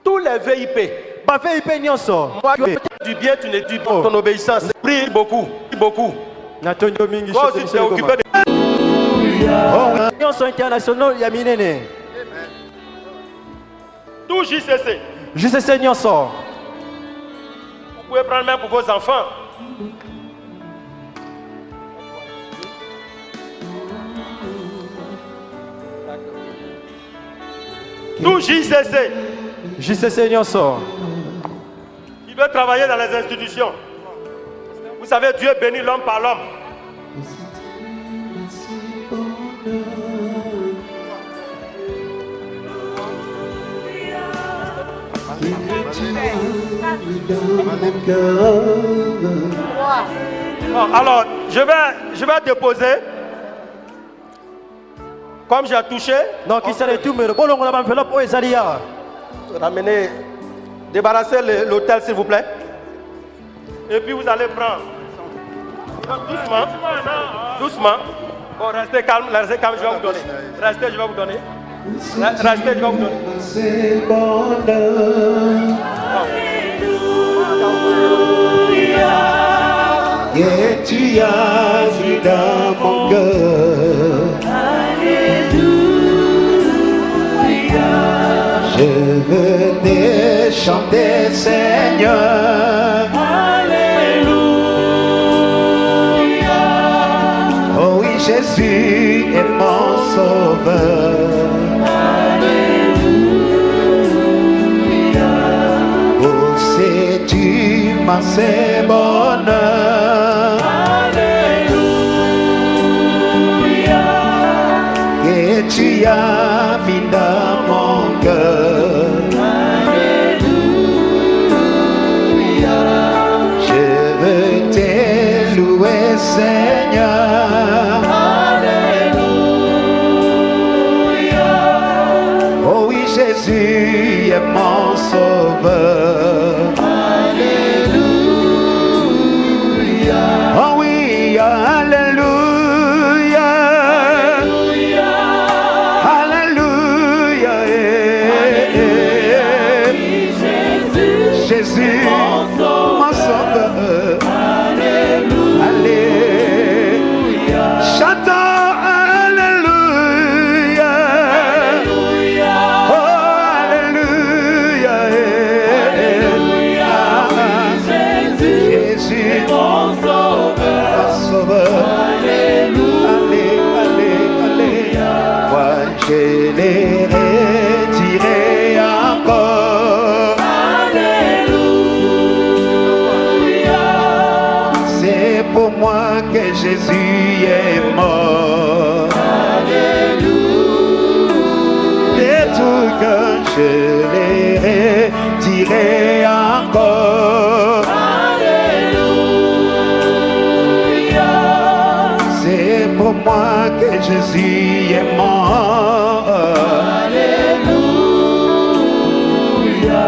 Tous les VIP. Moi, du bien, tu ne dis pas ton obéissance. Prie beaucoup, beaucoup. Toi aussi, tu es occupé de... Tout JCC. JCC Nyonso. Vous pouvez prendre même pour vos enfants. Tout JCC. JCC Nyonso. Il veut travailler dans les institutions. Vous savez, Dieu bénit l'homme par l'homme. Bon, alors, je vais déposer. Comme j'ai touché. Non, qui s'est tout, mais bon, on a enveloppe au Esalia. Ramenez, débarrassez l'hôtel, s'il vous plaît. Et puis vous allez prendre. Doucement. Doucement. Bon, restez calme, je vais vous donner. Restez, je vais vous donner. Restez, je vais vous donner. C'est bonheur. Et tu as vu dans mon cœur. Je venais chanter Seigneur. Alléluia. Oh oui, Jésus est mon sauveur. Alléluia. Oh, sais-tu ma c'est bonheur. Alléluia. Et tu as mis dans mon cœur. Alléluia. Je veux te louer, Seigneur. Alléluia. Oh oui, Jésus est mon sauveur. Alléluia. Oh oui, alléluia. Alléluia. Jésus, mon sauveur. Alléluia. Chantons alléluia. Oh, alléluia. Jésus, mon sauveur. Alléluia. Moi, je les redirai encore. C'est pour moi que Jésus est mort. Et tout que je les redirai encore. C'est pour moi que Jésus est mort.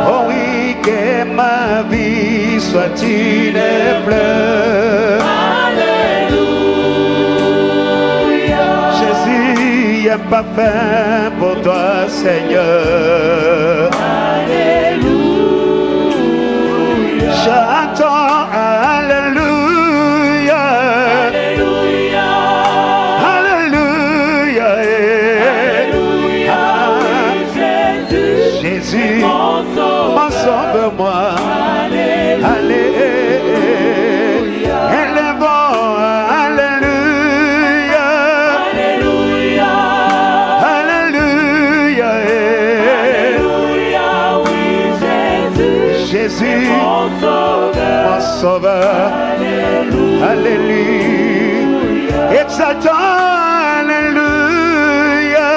Oh oui, que ma vie soit une fleur. Jésus est parfait pour toi, Seigneur. Chantons alléluia. Alléluia. Jésus, mon sauve-moi. Alléluia. Élevons, alléluia. Alléluia. Jésus, mon sauveur. Alléluia. Exaltons, alléluia.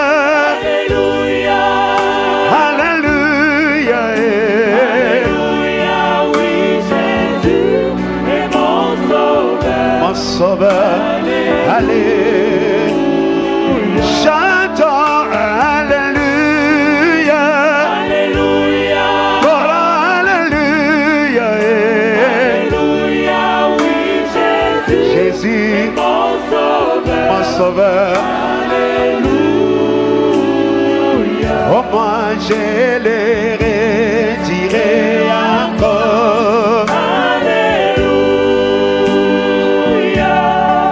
Alléluia. Mon sauveur. Alléluia. Chantons, alléluia. Oh, alléluia. Jésus, mon sauveur. Oh, moi je les redirai encore.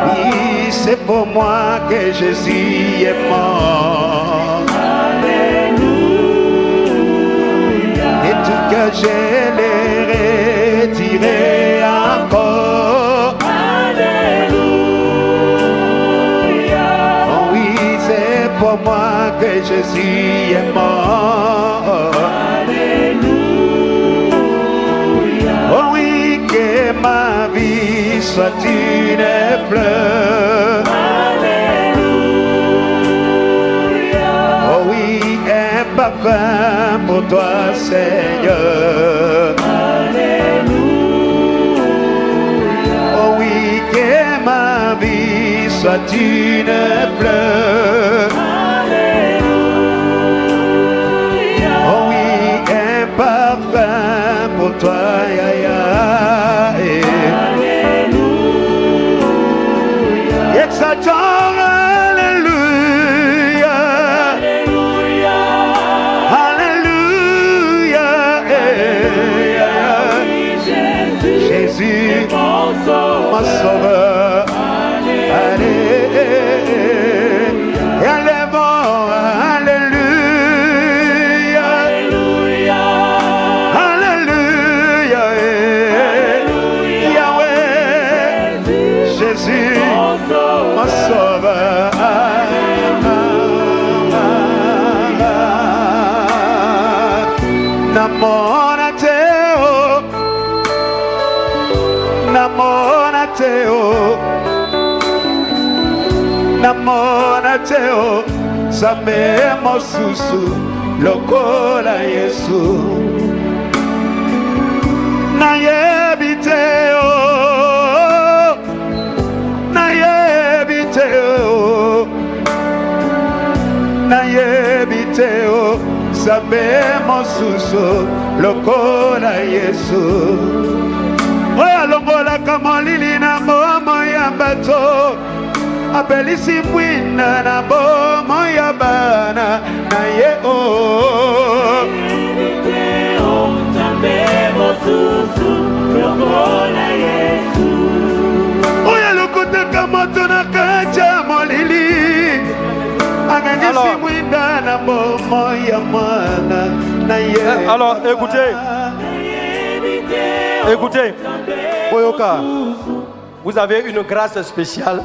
Oui, c'est pour moi que Jésus est mort. Et tout que je les redirai encore. Oh oui, c'est pour moi que Jésus Jésus est mort. Alléluia. Oh oui, que ma vie soit une fleur. Alléluia. Oh oui, un parfum pour toi, Seigneur. Alléluia. Oh oui, que ma vie soit une fleur. Alléluia. Oh oui, un parfum pour toi, ya ya. Alléluia. Exaltons, alléluia. Alléluia. Alléluia. Jésus, mon sauveur. Allez, élevons, alléluia. Alléluia. Yahweh, Jésus, mon sauveur. Namona Teo, Namona Teo, Namona Teo, Sabe Mosusu, Lokola Yesu. Nayebiteo, Nayebiteo, Nayebiteo, Sabe Mosusu, Lokola Yesu. Oya longola kama lili na bomo ya bato, apelisi mwina na bomo ya bana na ye o. Oya lokotaka moto na kacha molili, anganyisi mwina na bomo ya mwana na ye. Alors écoutez, Boyoka, vous avez une grâce spéciale.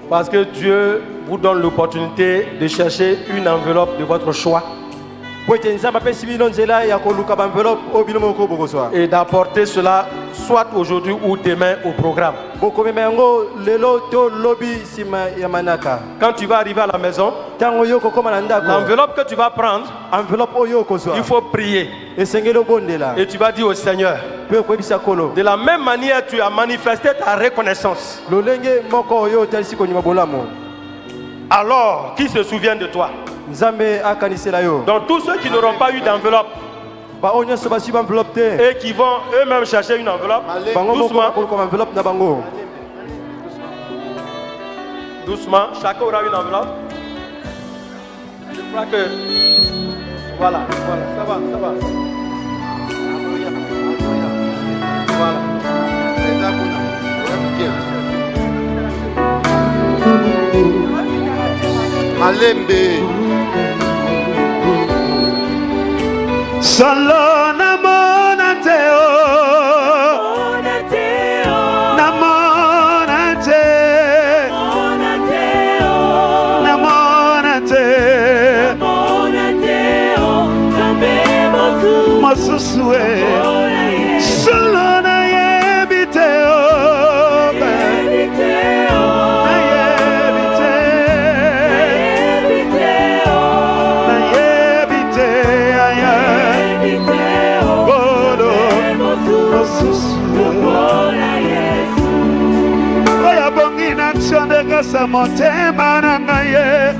Parce que Dieu vous donne l'opportunité de chercher une enveloppe de votre choix et d'apporter cela soit aujourd'hui ou demain au programme. Quand tu vas arriver à la maison, l'enveloppe que tu vas prendre, il faut prier. Et tu vas dire au Seigneur, de la même manière tu as manifesté ta reconnaissance. Alors, qui se souvient de toi? Donc tous ceux qui n'auront pas eu d'enveloppe et qui vont eux-mêmes chercher une enveloppe, doucement, doucement, chacun aura une enveloppe. Je crois que voilà, ça va. Voilà. Malembe. Solo namona teo, namona te, namona te, mosusue, solo na yebiteo, oya bongi na tsondeka sa motema na ngaye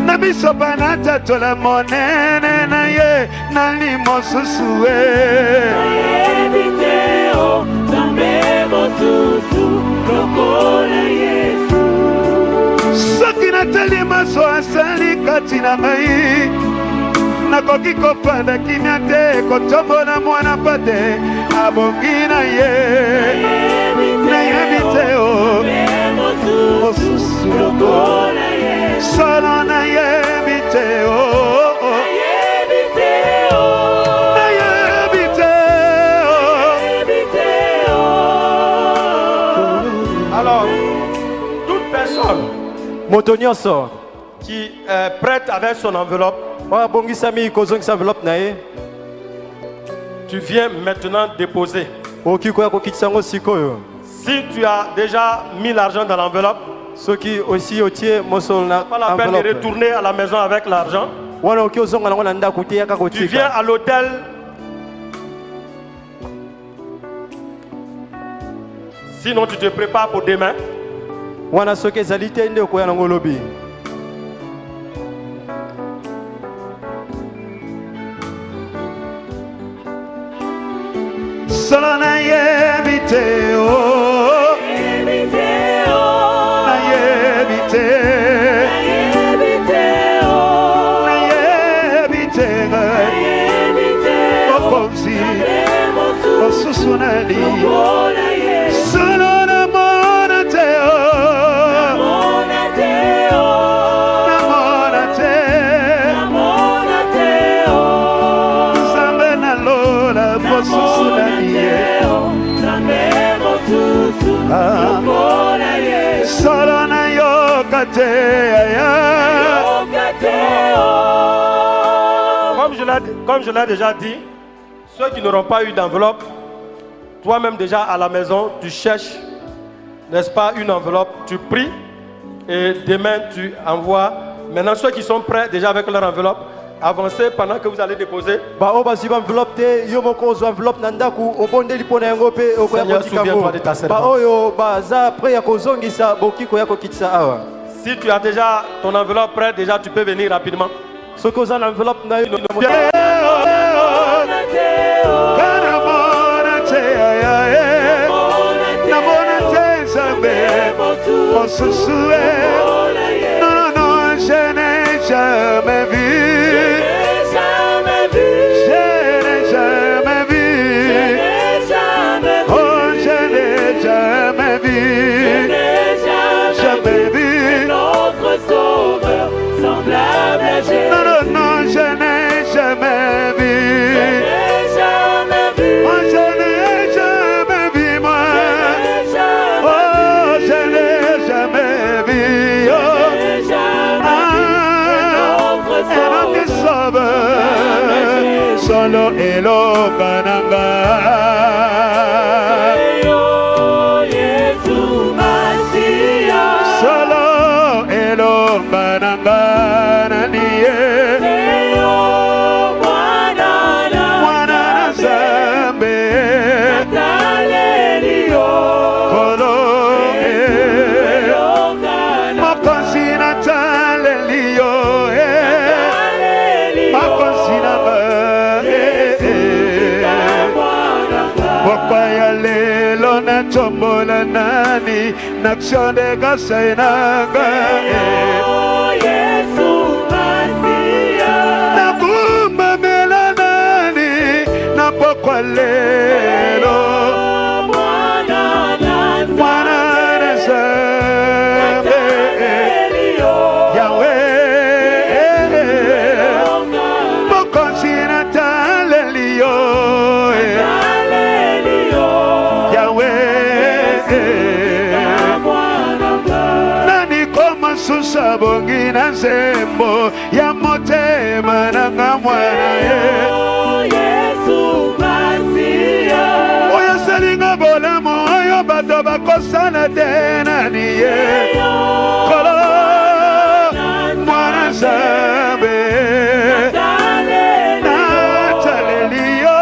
na biso banata tola monene na ye na limosusu soki natali maso asali kati na ngai nakoki kofanda kimia te kotombola mwana pate abongi na ye nayebi te o mosusu lokola solo nayebi te o nayebi te o. Alors, toute personne qui est prête avec son enveloppe. Tu viens maintenant déposer. Si tu as déjà mis l'argent dans l'enveloppe, pas la peine de retourner à la maison avec l'argent. Tu viens à l'hôtel. Sinon, tu te prépares pour demain. Comme je l'ai déjà dit, ceux qui n'auront pas eu d'enveloppe, toi-même déjà à la maison, tu cherches, n'est-ce pas, une enveloppe, tu pries et demain tu envoies. Maintenant, ceux qui sont prêts déjà avec leur enveloppe, avancez pendant que vous allez déposer. Seigneur, souviens-toi de ta servante. Si tu as déjà ton enveloppe prête, déjà tu peux venir rapidement. Ce que vous avez l'enveloppe, je n'ai jamais vu. Solo elo kananga Yesu Masia Solo elo kananga naniye Mwana Zambe Natalelio Kolo Makosi Natalelio Makosi Tombola nani nakshonde kasainanga Yesu Masia nakumba melanani napokwalelo mwana nasa Yahweh mokonsina talelio Susabongi na zembo ya motema nanga mwana Yesu Masia Oya salinga bolamo ayo bato bakosana tena niye Kolo mwana Zambe Natalelio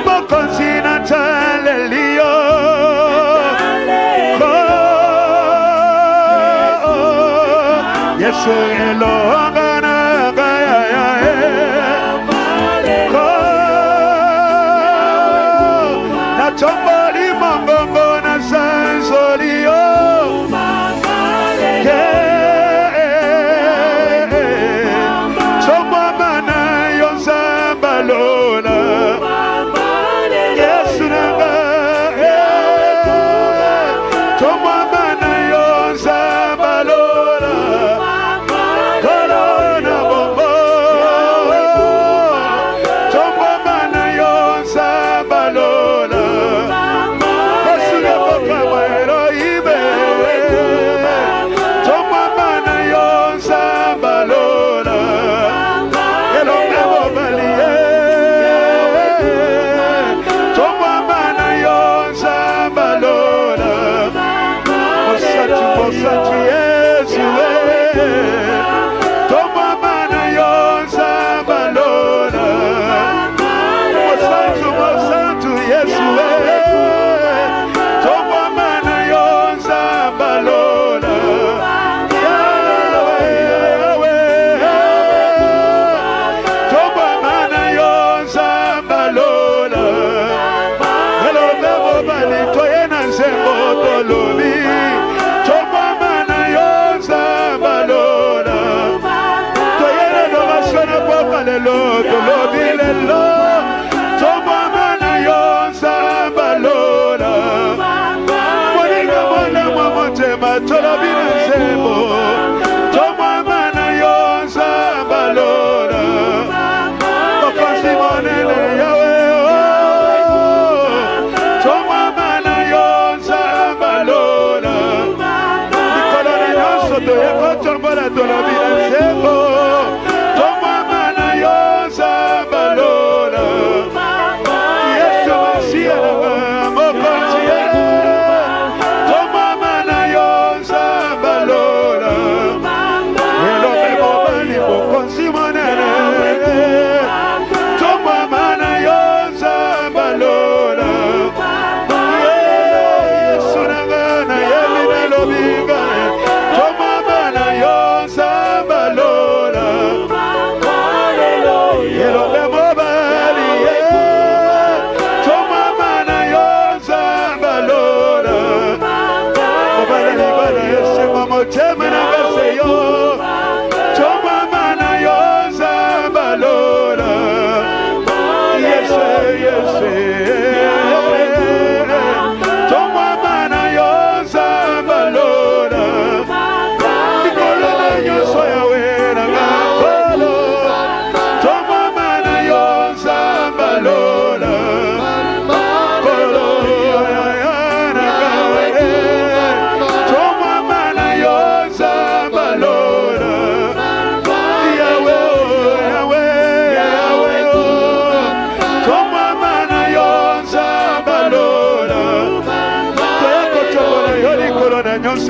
Mokonzi Natalelio Yesu elongana gaya na tomboli mongongo na sanzolio tomamana yozambalola Yesu nanga tomamana yozambalola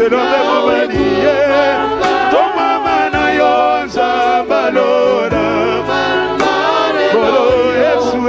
elonge mobali ye to mama na yo nzambe alona bolo Yesu oh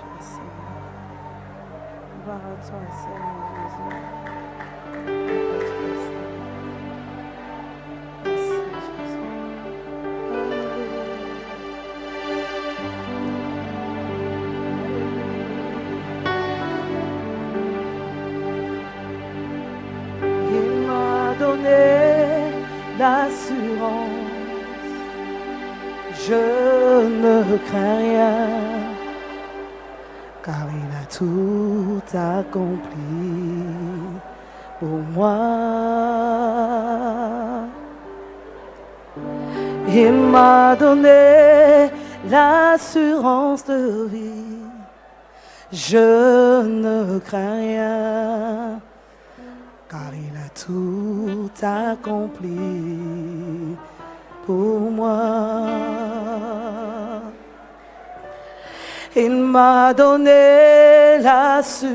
Jésus. Gloire à toi, Seigneur Jésus. Merci, Jésus. Il m'a donné l'assurance, je ne crains rien, car il a tout accompli pour moi. Il m'a donné l'assurance de vie, je ne crains rien, car il a tout accompli pour moi. Il m'a donné l'assurance,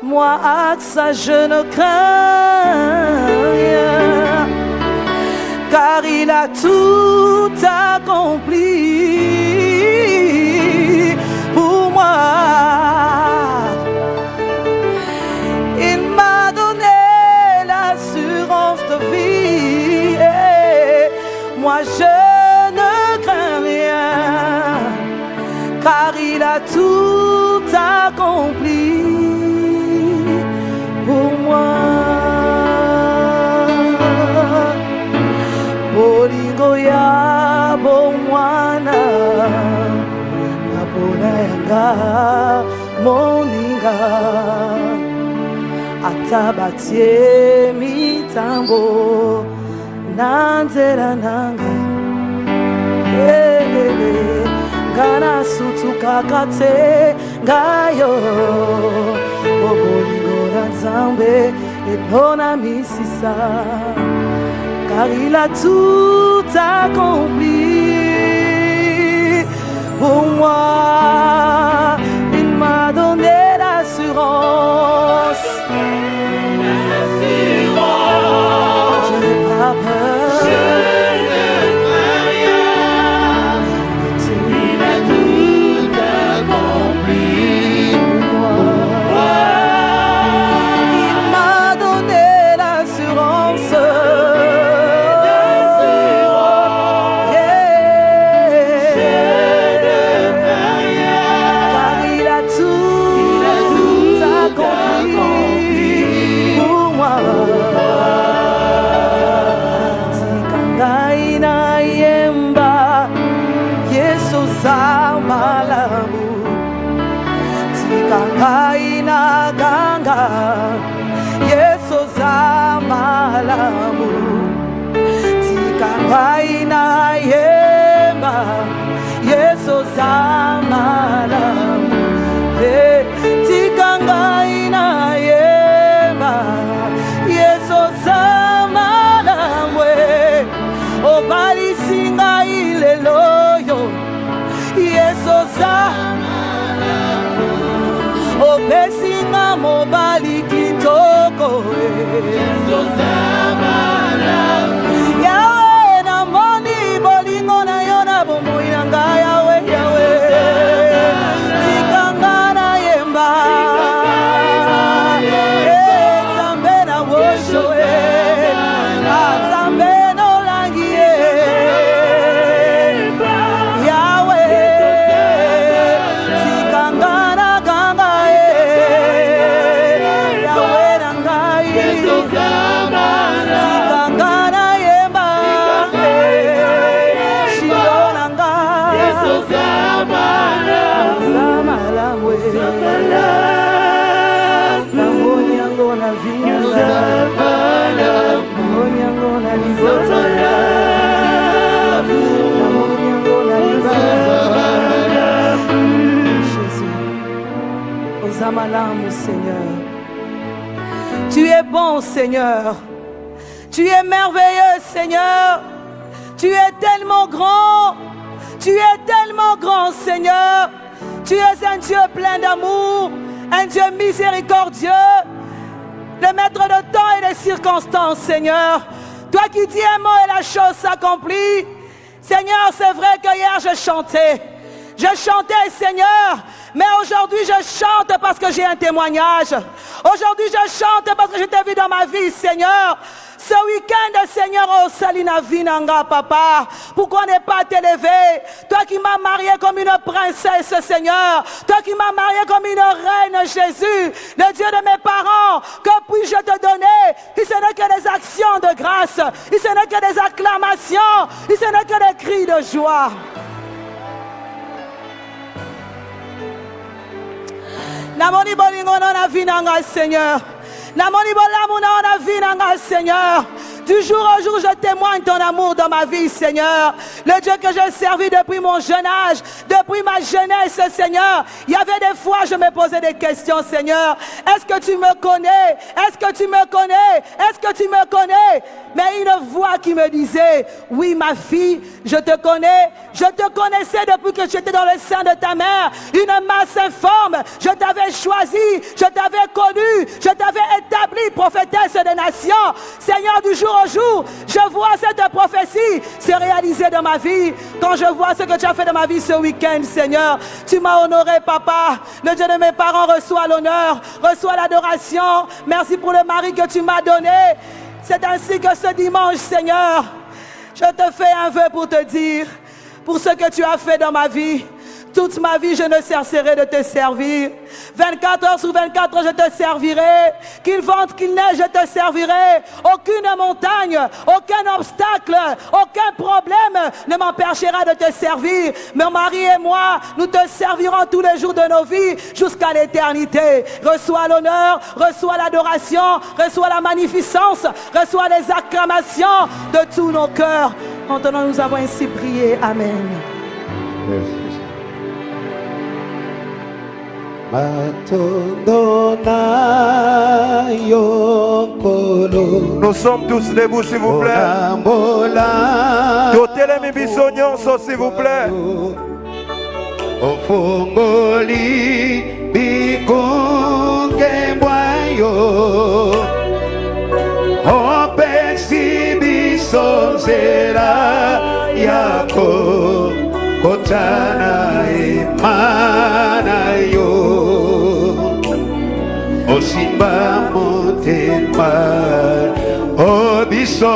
moi avec ça je ne crains rien, car il a tout accompli pour moi. Il m'a donné l'assurance de vie, moi je car il a tout accompli pour moi. Bolingoya bomwana napona yanga moninga atabatie mitambo nanzera nanga Gana sutu kakate gayo Bobolingo na Nzambe Elona Misisa, car il a tout accompli pour moi. Il m'a donné l'assurance. Je n'ai pas peur. Il a tout accompli pour moi. Il m'a donné l'assurance. Car il a tout accompli pour moi. Tikangaina yemba Yesu zamalamu. Tikangaina ganga Yesu zamalamu. Tikangaina yemba Yesu zamalamu. Tikangaina yemba Yesu zamalamu. Obali singa ileloyo Yesu zamalamu. Obesinga mobali kitoko Yesu zamalamu. Yawe na moni bolingo na yona bomo yanga yawe yawe. Tikangana yemba Zambe na wosho Zambe no langie Yawe. Tikangana ganga Yawe nangai. Tikangana yemba Shilo nangai. Zamalamwe Namoni yango na vina Namoni yango na libota Namoni yango na libota. Jésus, Ozamalamu Seigneur. Tu es bon Seigneur. Tu es merveilleux Seigneur. Tu es tellement grand. Tu es tellement grand Seigneur. Tu es un Dieu plein d'amour, un Dieu miséricordieux, le maître de temps et des circonstances Seigneur. Toi qui dis un mot et la chose s'accomplit. Seigneur, c'est vrai que hier je chantais Seigneur, mais aujourd'hui je chante parce que j'ai un témoignage. Aujourd'hui je chante parce que je t'ai vu dans ma vie Seigneur. Ce week-end, Seigneur, oh Salina Vinanga, Papa, pourquoi ne pas t'élever? Toi qui m'as marié comme une princesse, Seigneur. Toi qui m'as marié comme une reine, Jésus. Le Dieu de mes parents, que puis-je te donner? Si ce n'est que des actions de grâce, si ce n'est que des acclamations, si ce n'est que des cris de joie. Namoni bolingo na vinanga, Seigneur. Namoni bolamu na vinanga, Seigneur. Du jour au jour, je témoigne ton amour dans ma vie, Seigneur. Le Dieu que j'ai servi depuis mon jeune âge, depuis ma jeunesse, Seigneur. Il y avait des fois, je me posais des questions, Seigneur. Est-ce que tu me connais? Est-ce que tu me connais? Est-ce que tu me connais? Mais une voix qui me disait, oui, ma fille, je te connais. Je te connaissais depuis que j'étais dans le sein de ta mère. Une masse informe. Je t'avais choisi. Je t'avais connu. Je t'avais établi prophétesse des nations. Seigneur, du jour au jour, je vois cette prophétie se réaliser dans ma vie. Quand je vois ce que tu as fait dans ma vie ce week-end, Seigneur, tu m'as honoré, Papa. Le Dieu de mes parents reçoit l'honneur, reçoit l'adoration. Merci pour le mari que tu m'as donné. C'est ainsi que ce dimanche, Seigneur, je te fais un vœu pour te dire, pour ce que tu as fait dans ma vie. Toute ma vie, je ne cesserai de te servir. 24 heures sur 24 heures, je te servirai. Qu'il vente, qu'il neige, je te servirai. Aucune montagne, aucun obstacle, aucun problème ne m'empêchera de te servir. Mon mari et moi, nous te servirons tous les jours de nos vies jusqu'à l'éternité. Reçois l'honneur, reçois l'adoration, reçois la magnificence, reçois les acclamations de tous nos cœurs. Maintenant, nous avons ainsi prié. Amen. Merci. Nous sommes tous debout, s'il vous plaît. Totelemi biso nyonso, s'il vous plaît. Ofongoli bikonge mwayo opesi biso nzela yako kotana emana yo osimba motema obiso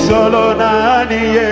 Solo nadie.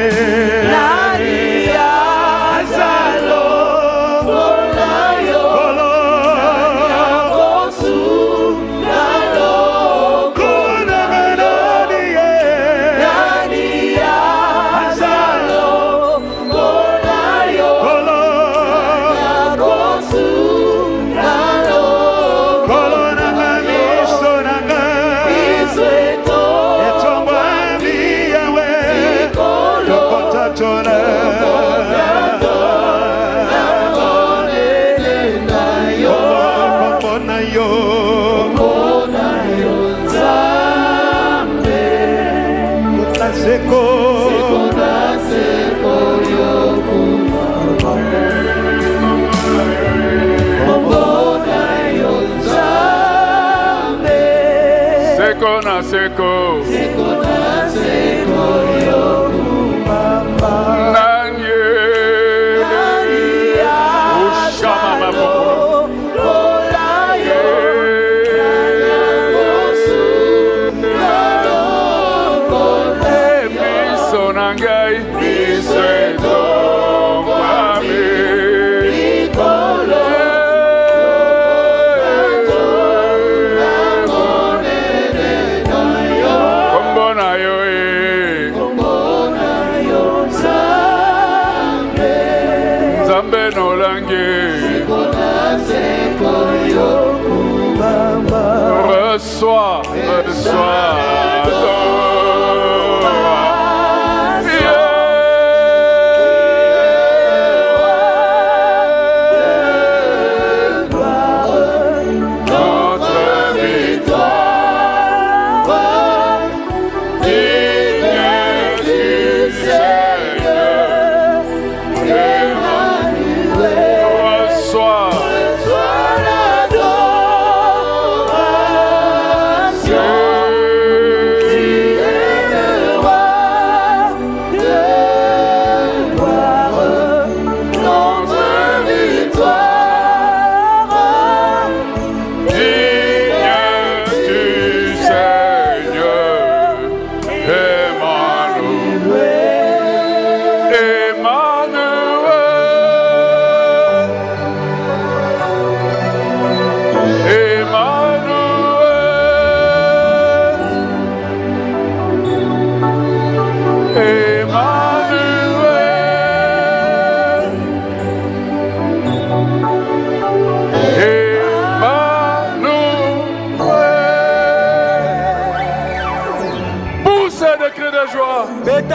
Seko Nanye Ushama Maboko Biso Nangai Biso Edo Reçois,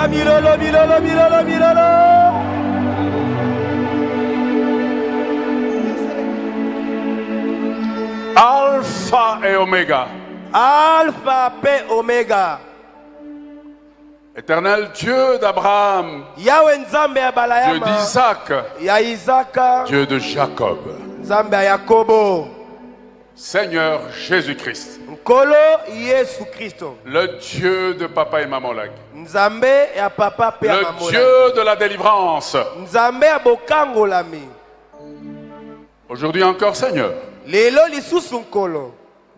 Milolo. Alpha et Oméga. Alpha et Oméga. Éternel Dieu d'Abraham, Dieu d'Isaac, Dieu de Jacob, Seigneur Jésus-Christ, le Dieu de papa et maman Lag, le Dieu de la délivrance. Aujourd'hui encore, Seigneur,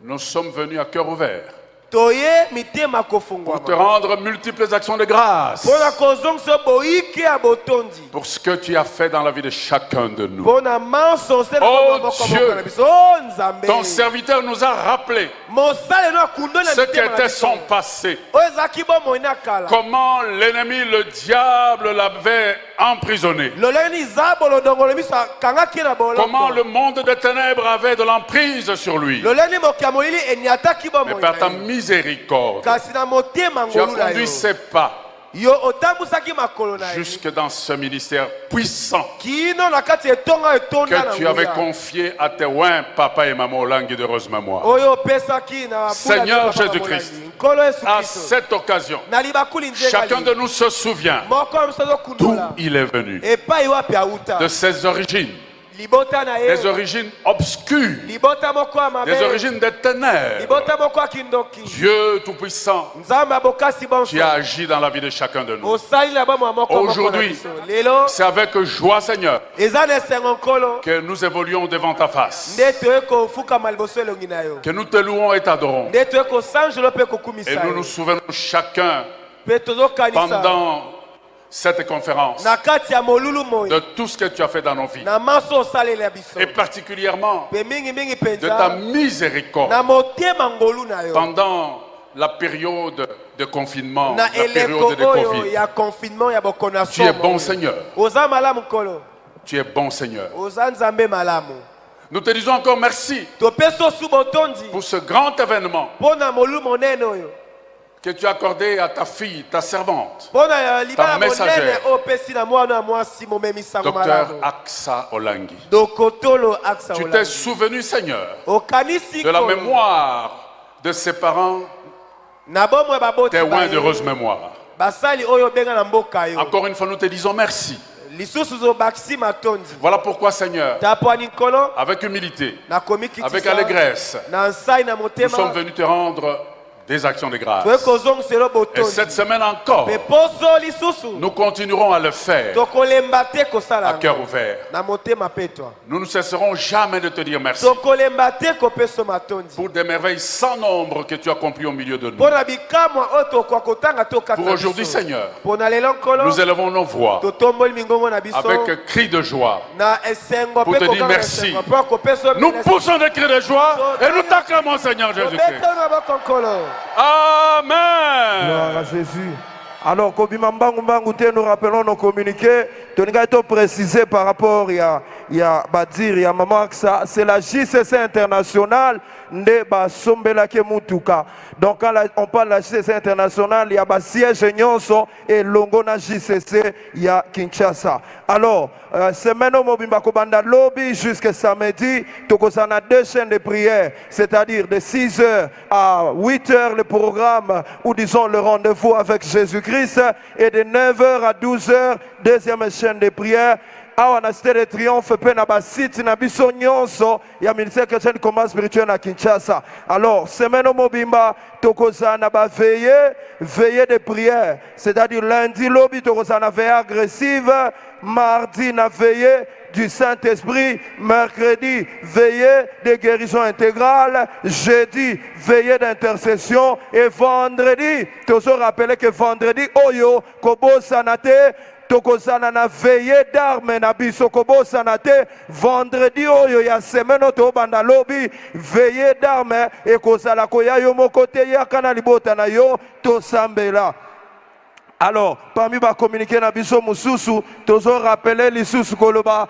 nous sommes venus à cœur ouvert pour te rendre multiples actions de grâce pour ce que tu as fait dans la vie de chacun de nous. Oh Dieu, ton serviteur nous a rappelé ce qui était son passé, comment l'ennemi, le diable, l'avait emprisonné, comment le monde des ténèbres avait de l'emprise sur lui. Mais par ta miséricorde, tu as conduit ses pas jusque dans ce ministère puissant que tu avais confié à tes oins, papa et maman Olangi de heureuse mémoire. Seigneur Jésus-Christ, à cette occasion, chacun de nous se souvient d'où il est venu, de ses origines. Des origines obscures, des origines des ténèbres. Dieu Tout-Puissant, tu as agi dans la vie de chacun de nous. Aujourd'hui, c'est avec joie, Seigneur, que nous évoluons devant ta face, que nous te louons et t'adorons. Et nous nous souvenons chacun pendant cette conférence de tout ce que tu as fait dans nos vies, et particulièrement de ta miséricorde pendant la période de confinement, la période de Covid. Tu es bon, Seigneur. Tu es bon, Seigneur. Nous te disons encore merci pour ce grand événement que tu as accordé à ta fille, ta servante, ta messagère, Docteur Aksa Olangi. Tu t'es souvenu, Seigneur, de la mémoire de ses parents, tes oins d'heureuse mémoire. Encore une fois, nous te disons merci. Voilà pourquoi, Seigneur, avec humilité, avec allégresse, nous sommes venus te rendre des actions de grâce. Et cette semaine encore, nous continuerons à le faire à cœur ouvert. Nous ne cesserons jamais de te dire merci pour des merveilles sans nombre que tu as accomplis au milieu de nous. Pour aujourd'hui, Seigneur, nous élevons nos voix avec cris de joie pour te dire merci. Nous poussons des cris de joie et nous t'acclamons, Seigneur Jésus-Christ. Amen. Gloire à Jésus. Alors, nous rappelons nos communiqués. Nous avons précisé par rapport à Badir, il y a maman que ça, c'est la JCC internationale de Basombela Kemutuka. Donc, quand on parle de la JCC internationale, il y a un siège Nyonso et Longona JCC, il y a Kinshasa. Alors, semaine Mobimba Kobanda Lobby jusqu'à samedi, on a 2 chaînes de prière, c'est-à-dire de 6h à 8h le programme, ou disons le rendez-vous avec Jésus-Christ, et de 9h à 12h, deuxième chaîne de prière. On a cité de triomphe, site na biso nyonso ya ministère chrétien du combat spirituel à Kinshasa. Alors, semaine Mobimba, tokozana ba veillée de prière, c'est-à-dire lundi lobby tokozana veillée agressive, mardi na veillée du Saint-Esprit, mercredi veillée de guérison intégrale, jeudi veillée d'intercession et vendredi, toujours rappeler que vendredi oyo kobo sanate tokozana na veillée d'armes na biso kobo sanate, vendredi oyo ya semaine to banda lobi veillée d'armes et kozala koya yo mokote ya kana libota na yo to sambela. Alors, parmi les communiqués na biso mususu, tozo rappeler lisusu koloba